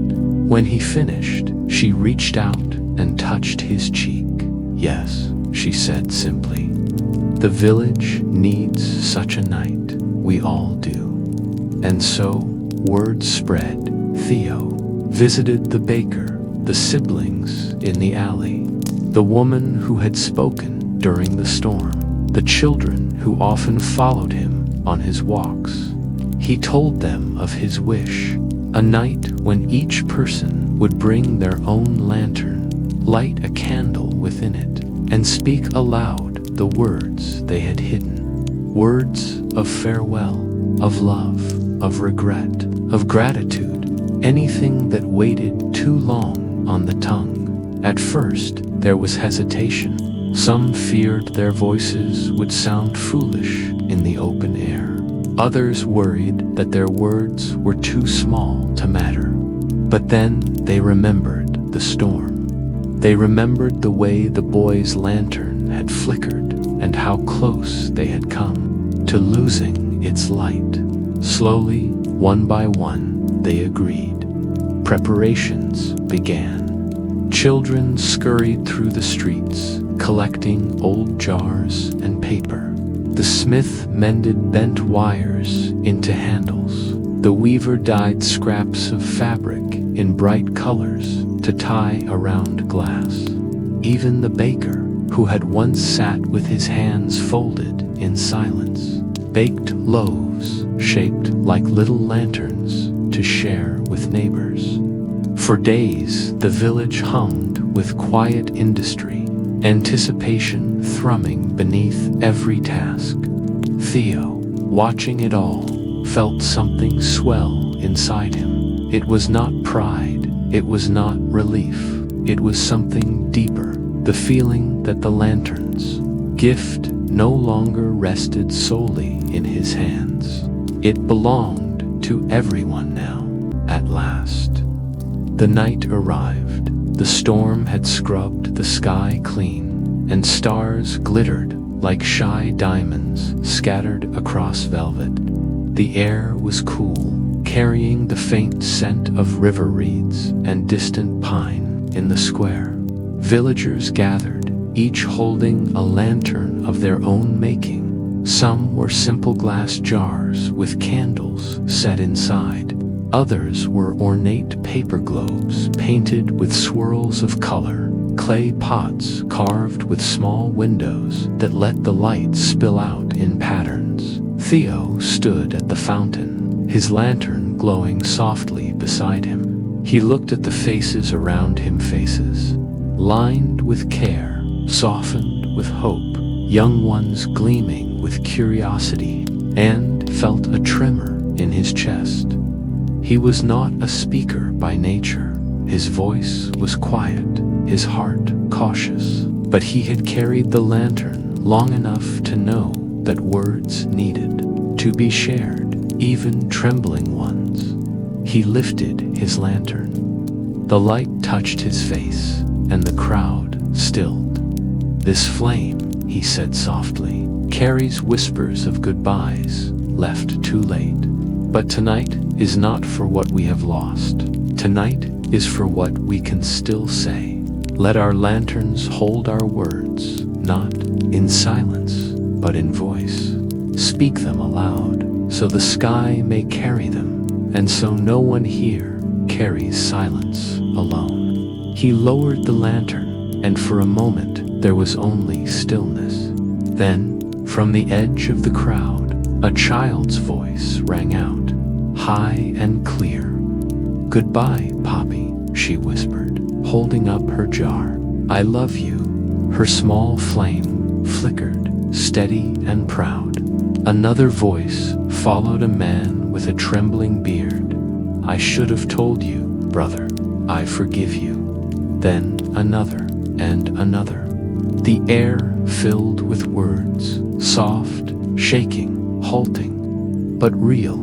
When he finished, she reached out and touched his cheek. "Yes," she said simply. "The village needs such a night. We all do." And so, word spread. Theo visited the baker, the siblings in the alley, the woman who had spoken during the storm, the children who often followed him on his walks. He told them of his wish, a night when each person would bring their own lantern, light a candle within it, and speak aloud the words they had hidden. Words of farewell, of love, of regret, of gratitude, anything that waited too long on the tongue. At first, there was hesitation. Some feared their voices would sound foolish in the open air. Others worried that their words were too small to matter. But then they remembered the storm. They remembered the way the boy's lantern had flickered and how close they had come to losing its light. Slowly, one by one, they agreed. Preparations began. Children scurried through the streets, collecting old jars and paper. The smith mended bent wires into handles. The weaver dyed scraps of fabric in bright colors to tie around glass. Even the baker, who had once sat with his hands folded in silence, baked loaves shaped like little lanterns to share with neighbors. For days, the village hummed with quiet industry, anticipation thrumming beneath every task. Theo, watching it all, felt something swell inside him. It was not pride, it was not relief, it was something deeper, the feeling that the lantern's gift no longer rested solely in his hands. It belonged to everyone now, at last. The night arrived. The storm had scrubbed the sky clean, and stars glittered like shy diamonds scattered across velvet. The air was cool, carrying the faint scent of river reeds and distant pine in the square. Villagers gathered, each holding a lantern of their own making. Some were simple glass jars with candles set inside. Others were ornate paper globes painted with swirls of color, clay pots carved with small windows that let the light spill out in patterns. Theo stood at the fountain, his lantern glowing softly beside him. He looked at the faces around him, faces lined with care, softened with hope, young ones gleaming with curiosity, and felt a tremor in his chest. He was not a speaker by nature. His voice was quiet, his heart cautious, but he had carried the lantern long enough to know that words needed to be shared, even trembling ones. He lifted his lantern. The light touched his face, and the crowd stilled. "This flame," he said softly, "carries whispers of goodbyes left too late. But tonight is not for what we have lost. Tonight is for what we can still say. Let our lanterns hold our words, not in silence, but in voice. Speak them aloud, so the sky may carry them, and so no one here carries silence alone." He lowered the lantern, and for a moment there was only stillness. Then, from the edge of the crowd, a child's voice rang out, high and clear. "Goodbye, Poppy," she whispered, holding up her jar. "I love you." Her small flame flickered, steady and proud. Another voice followed, a man with a trembling beard. "I should have told you, brother. I forgive you." Then another and another. The air filled with words, soft, shaking, halting, but real.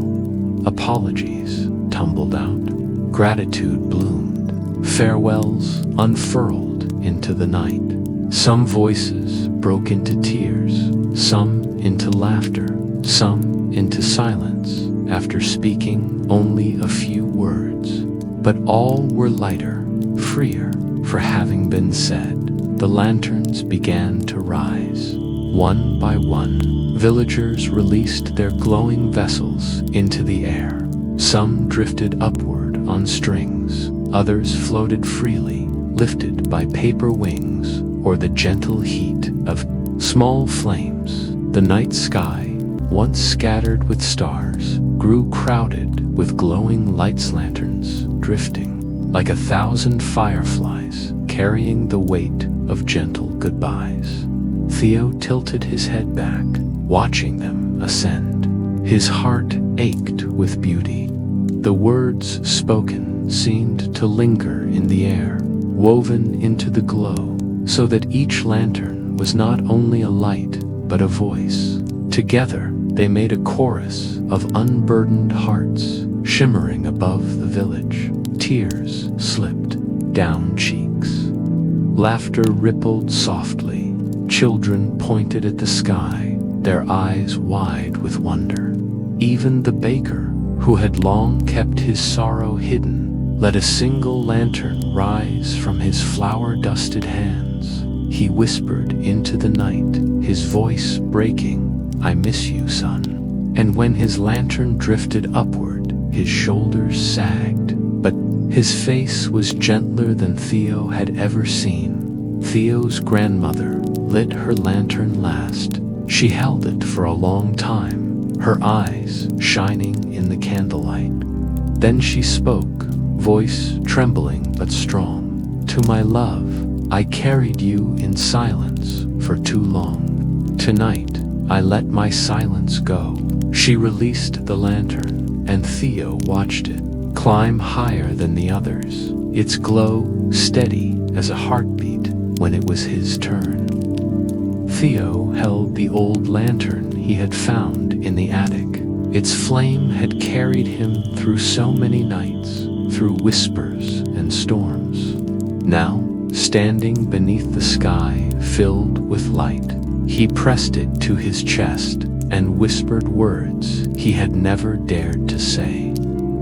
Apologies tumbled out. Gratitude bloomed. Farewells unfurled into the night. Some voices broke into tears, some into laughter, some into silence after speaking only a few words. But all were lighter, freer for having been said. The lanterns began to rise. One by one, villagers released their glowing vessels into the air. Some drifted upward on strings, others floated freely, lifted by paper wings or the gentle heat of small flames. The night sky once scattered with stars, grew crowded with glowing lights, lanterns drifting like 1,000 fireflies, carrying the weight of gentle goodbyes. Theo tilted his head back, watching them ascend. His heart ached with beauty. The words spoken seemed to linger in the air, woven into the glow, so that each lantern was not only a light, but a voice. Together, they made a chorus of unburdened hearts, shimmering above the village. Tears slipped down cheeks. Laughter rippled softly. Children pointed at the sky, their eyes wide with wonder. Even the baker, who had long kept his sorrow hidden, let a single lantern rise from his flower-dusted hands. He whispered into the night, his voice breaking, "I miss you, son." And when his lantern drifted upward, his shoulders sagged, but his face was gentler than Theo had ever seen. Theo's grandmother lit her lantern last. She held it for a long time, her eyes shining in the candlelight. Then she spoke, voice trembling but strong. "To my love, I carried you in silence for too long. Tonight, I let my silence go." She released the lantern, and Theo watched it climb higher than the others, its glow steady as a heartbeat when it was his turn. Theo held the old lantern he had found in the attic. Its flame had carried him through so many nights, through whispers and storms. Now, standing beneath the sky filled with light, he pressed it to his chest and whispered words he had never dared to say.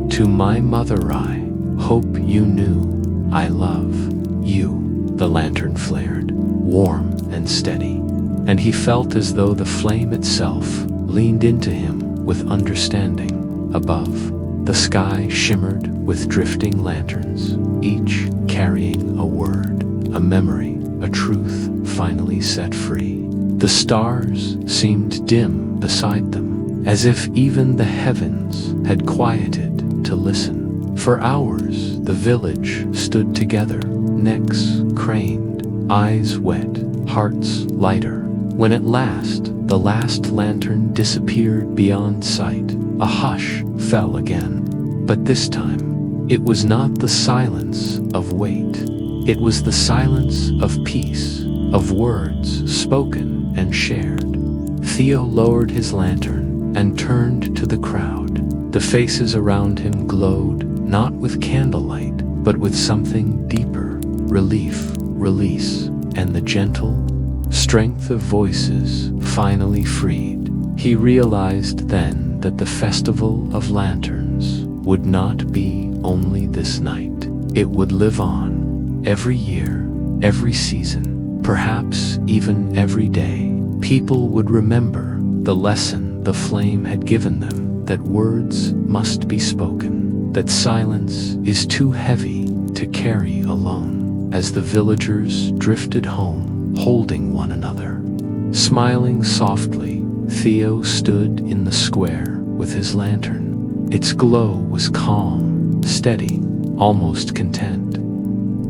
"To my mother I hope you knew I love you." The lantern flared, warm and steady, and he felt as though the flame itself leaned into him with understanding. Above, the sky shimmered with drifting lanterns, each carrying a word, a memory, a truth finally set free. The stars seemed dim beside them, as if even the heavens had quieted to listen. For hours, the village stood together, necks craned, eyes wet, hearts lighter. When at last, the last lantern disappeared beyond sight, a hush fell again. But this time, it was not the silence of weight. It was the silence of peace, of words spoken and shared. Theo lowered his lantern and turned to the crowd. The faces around him glowed, not with candlelight, but with something deeper: relief, release, and the gentle strength of voices finally freed. He realized then that the festival of lanterns would not be only this night. It would live on, every year, every season, perhaps even every day. People would remember the lesson the flame had given them, that words must be spoken, that silence is too heavy to carry alone. As the villagers drifted home, holding one another, smiling softly, Theo stood in the square with his lantern. Its glow was calm, steady, almost content.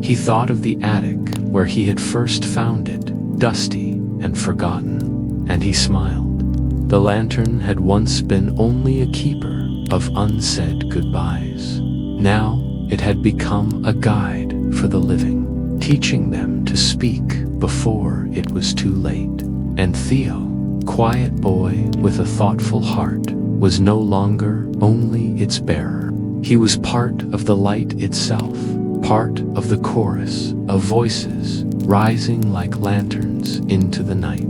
He thought of the attic where he had first found it, dusty and forgotten, and he smiled. The lantern had once been only a keeper of unsaid goodbyes. Now it had become a guide for the living, teaching them to speak before it was too late. And Theo, quiet boy with a thoughtful heart, was no longer only its bearer. He was part of the light itself, part of the chorus of voices rising like lanterns into the night.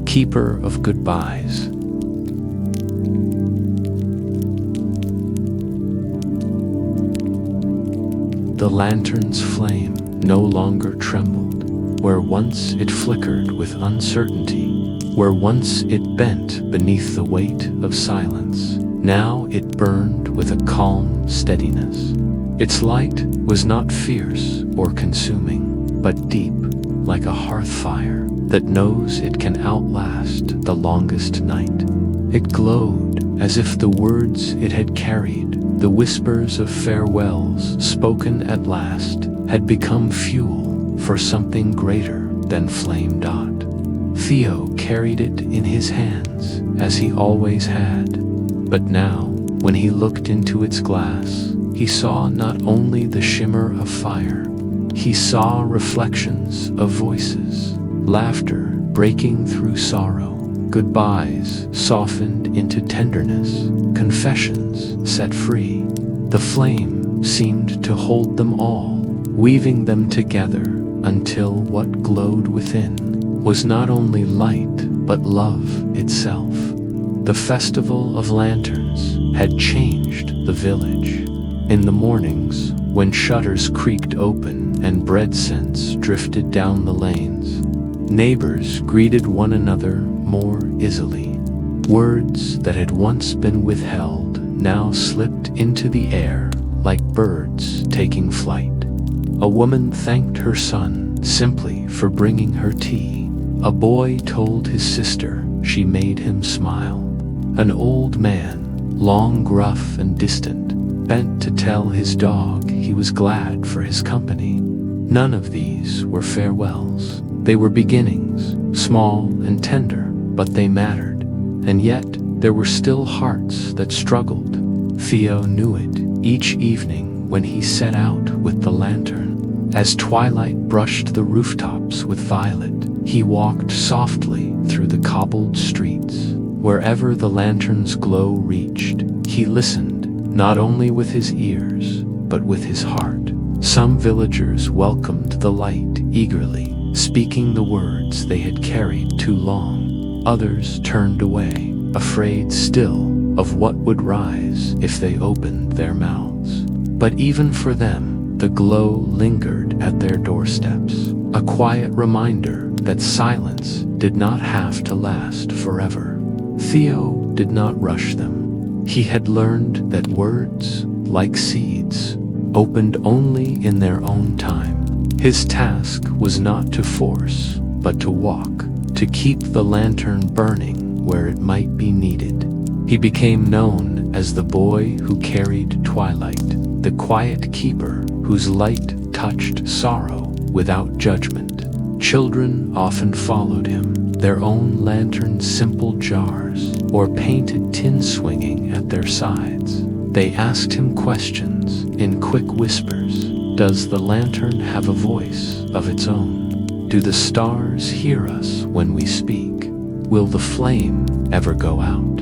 Keeper of goodbyes. The lantern's flame no longer trembled. Where once it flickered with uncertainty, where once it bent beneath the weight of silence, now it burned with a calm steadiness. Its light was not fierce or consuming, but deep, like a hearth fire that knows it can outlast the longest night. It glowed as if the words it had carried, the whispers of farewells spoken at last, had become fuel for something greater than flame dot. Theo carried it in his hands, as he always had, but now, when he looked into its glass, he saw not only the shimmer of fire, he saw reflections of voices, laughter breaking through sorrow, goodbyes softened into tenderness, confessions set free. The flame seemed to hold them all, weaving them together until what glowed within was not only light but love itself. The festival of lanterns had changed the village. In the mornings, when shutters creaked open and bread scents drifted down the lanes, neighbors greeted one another more easily. Words that had once been withheld now slipped into the air like birds taking flight. A woman thanked her son simply for bringing her tea. A boy told his sister she made him smile. An old man, long gruff and distant, bent to tell his dog he was glad for his company. None of these were farewells. They were beginnings, small and tender, but they mattered. And yet, there were still hearts that struggled. Theo knew it each evening when he set out with the lantern. As twilight brushed the rooftops with violet, he walked softly through the cobbled streets. Wherever the lantern's glow reached, he listened, not only with his ears, but with his heart. Some villagers welcomed the light eagerly, speaking the words they had carried too long. Others turned away, afraid still of what would rise if they opened their mouths. But even for them, the glow lingered at their doorsteps, a quiet reminder that silence did not have to last forever. Theo did not rush them. He had learned that words, like seeds, opened only in their own time. His task was not to force, but to walk, to keep the lantern burning where it might be needed. He became known as the boy who carried twilight, the quiet keeper whose light touched sorrow without judgment. Children often followed him, their own lantern's simple jars or painted tin swinging at their sides. They asked him questions in quick whispers. Does the lantern have a voice of its own? Do the stars hear us when we speak? Will the flame ever go out?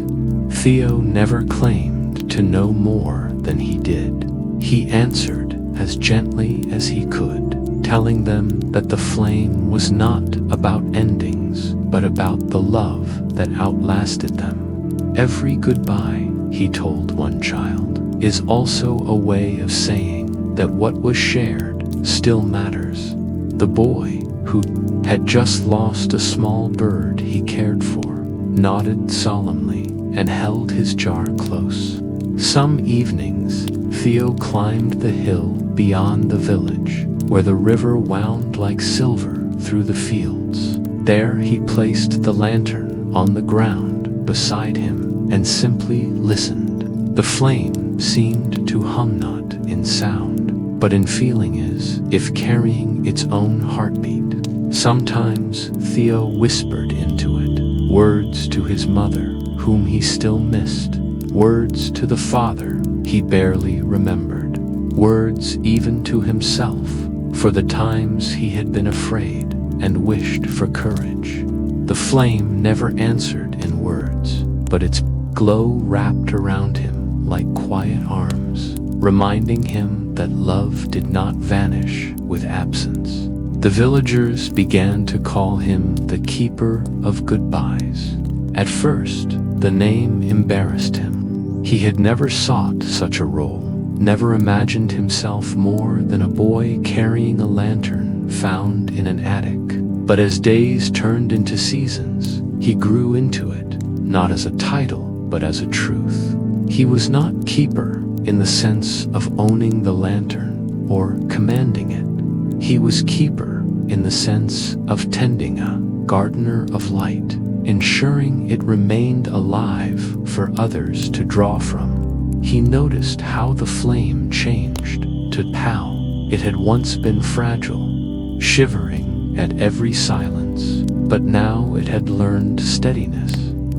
Theo never claimed to know more than he did. He answered as gently as he could, telling them that the flame was not about endings, but about the love that outlasted them. Every goodbye, he told one child, is also a way of saying that what was shared still matters. The boy, who had just lost a small bird he cared for, nodded solemnly and held his jar close. Some evenings, Theo climbed the hill beyond the village, where the river wound like silver through the fields. There he placed the lantern on the ground beside him and simply listened. The flame seemed to hum not in sound, but in feeling as if carrying its own heartbeat. Sometimes Theo whispered into it, words to his mother, whom he still missed, words to the father he barely remembered, words even to himself, for the times he had been afraid and wished for courage. The flame never answered in words, but its glow wrapped around him like quiet arms, reminding him that love did not vanish with absence. The villagers began to call him the keeper of goodbyes. At first, the name embarrassed him. He had never sought such a role, never imagined himself more than a boy carrying a lantern found in an attic. But as days turned into seasons, He grew into it, not as a title, but as a truth. He was not keeper in the sense of owning the lantern or commanding it. He was keeper in the sense of tending a gardener of light, ensuring it remained alive for others to draw from. He noticed how the flame changed to how it had once been fragile, shivering at every silence, but now it had learned steadiness,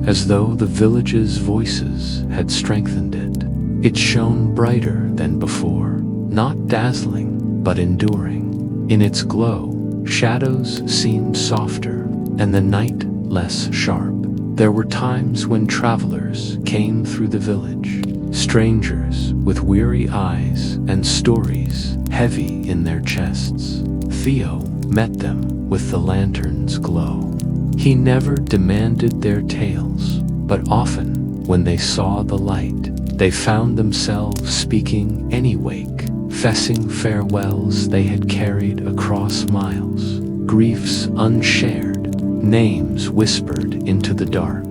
as though the village's voices had strengthened it. It shone brighter than before, not dazzling, but enduring. In its glow, shadows seemed softer, and the night less sharp. There were times when travelers came through the village, strangers with weary eyes and stories heavy in their chests. Theo met them with the lantern's glow. He never demanded their tales, but often, when they saw the light, they found themselves speaking any wake, fessing farewells they had carried across miles, griefs unshared, names whispered into the dark.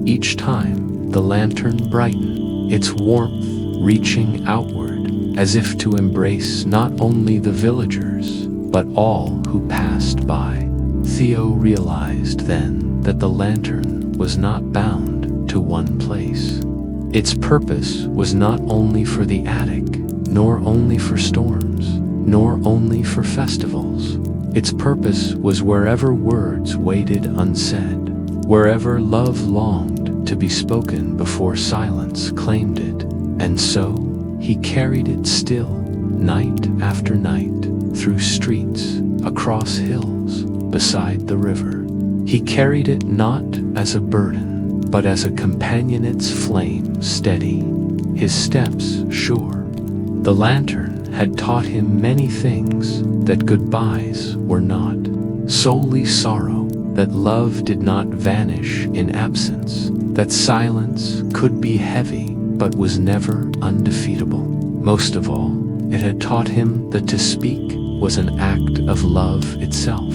Each time the lantern brightened, its warmth reaching outward, as if to embrace not only the villagers, but all who passed by. Theo realized then that the lantern was not bound to one place. Its purpose was not only for the attic, nor only for storms, nor only for festivals. Its purpose was wherever words waited unsaid, wherever love longed to be spoken before silence claimed it. And so, he carried it still, night after night, through streets, across hills, beside the river. He carried it not as a burden, but as a companion, its flame steady, his steps sure. The lantern had taught him many things, that goodbyes were not solely sorrow, that love did not vanish in absence, that silence could be heavy, but was never undefeatable. Most of all, it had taught him that to speak was an act of love itself.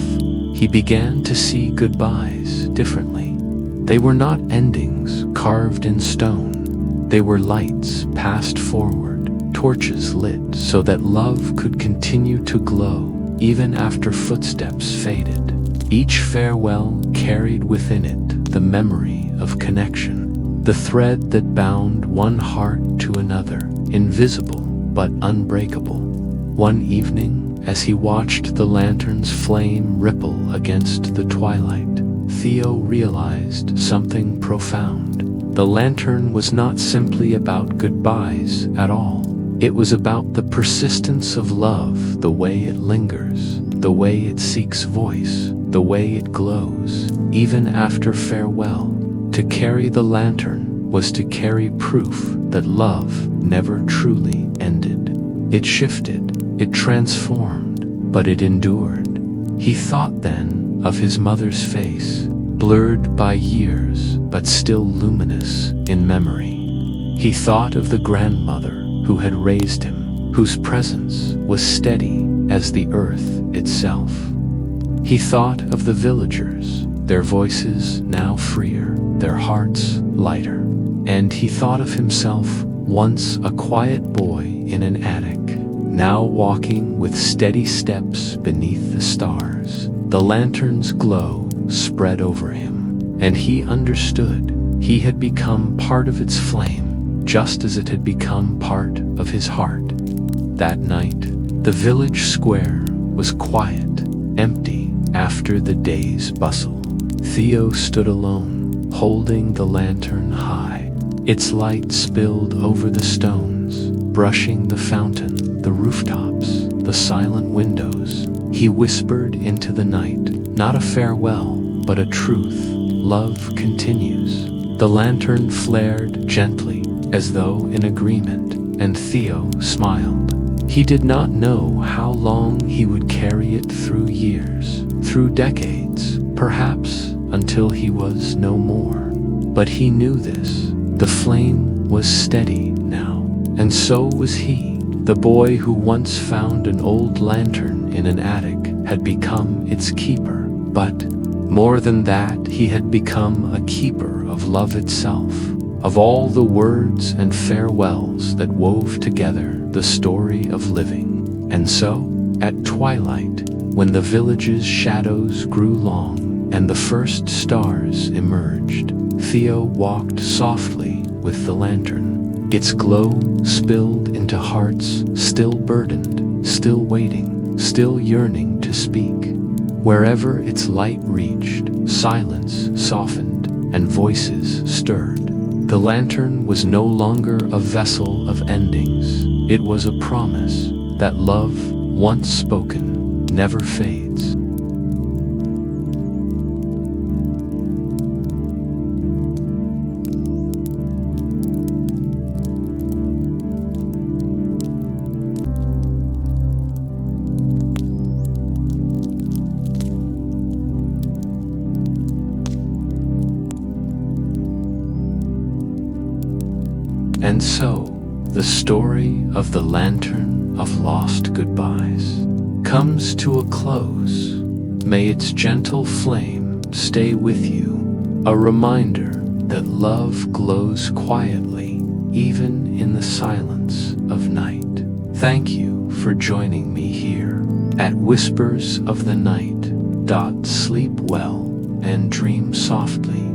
He began to see goodbyes differently. They were not endings carved in stone. They were lights passed forward, torches lit so that love could continue to glow even after footsteps faded. Each farewell carried within it the memory of connection, the thread that bound one heart to another, invisible but unbreakable. One evening, as he watched the lantern's flame ripple against the twilight, Theo realized something profound. The lantern was not simply about goodbyes at all. It was about the persistence of love, the way it lingers, the way it seeks voice, the way it glows, even after farewell. To carry the lantern was to carry proof that love never truly ended. It shifted, it transformed, but it endured. He thought then of his mother's face, blurred by years, but still luminous in memory. He thought of the grandmother who had raised him, whose presence was steady as the earth itself. He thought of the villagers, their voices now freer, their hearts lighter. And he thought of himself, once a quiet boy in an attic, now walking with steady steps beneath the stars. The lantern's glow spread over him, and he understood he had become part of its flame, just as it had become part of his heart. That night, the village square was quiet, empty after the day's bustle. Theo stood alone, holding the lantern high. Its light spilled over the stones, brushing the fountain, the rooftops, the silent windows. He whispered into the night, not a farewell, but a truth. Love continues. The lantern flared gently, as though in agreement, and Theo smiled. He did not know how long he would carry it through years, through decades, perhaps until he was no more. But he knew this. The flame was steady now, and so was he. The boy who once found an old lantern in an attic had become its keeper. But More than that, he had become a keeper of love itself, of all the words and farewells that wove together the story of living. And so, at twilight, when the village's shadows grew long and the first stars emerged, Theo walked softly with the lantern. Its glow spilled into hearts still burdened, still waiting, still yearning to speak. Wherever its light reached, silence softened and voices stirred. The lantern was no longer a vessel of endings. It was a promise that love, once spoken, never fades. And so, the story of the Lantern of Lost Goodbyes comes to a close. May its gentle flame stay with you, a reminder that love glows quietly, even in the silence of night. Thank you for joining me here at Whispers of the Night. Sleep well and dream softly.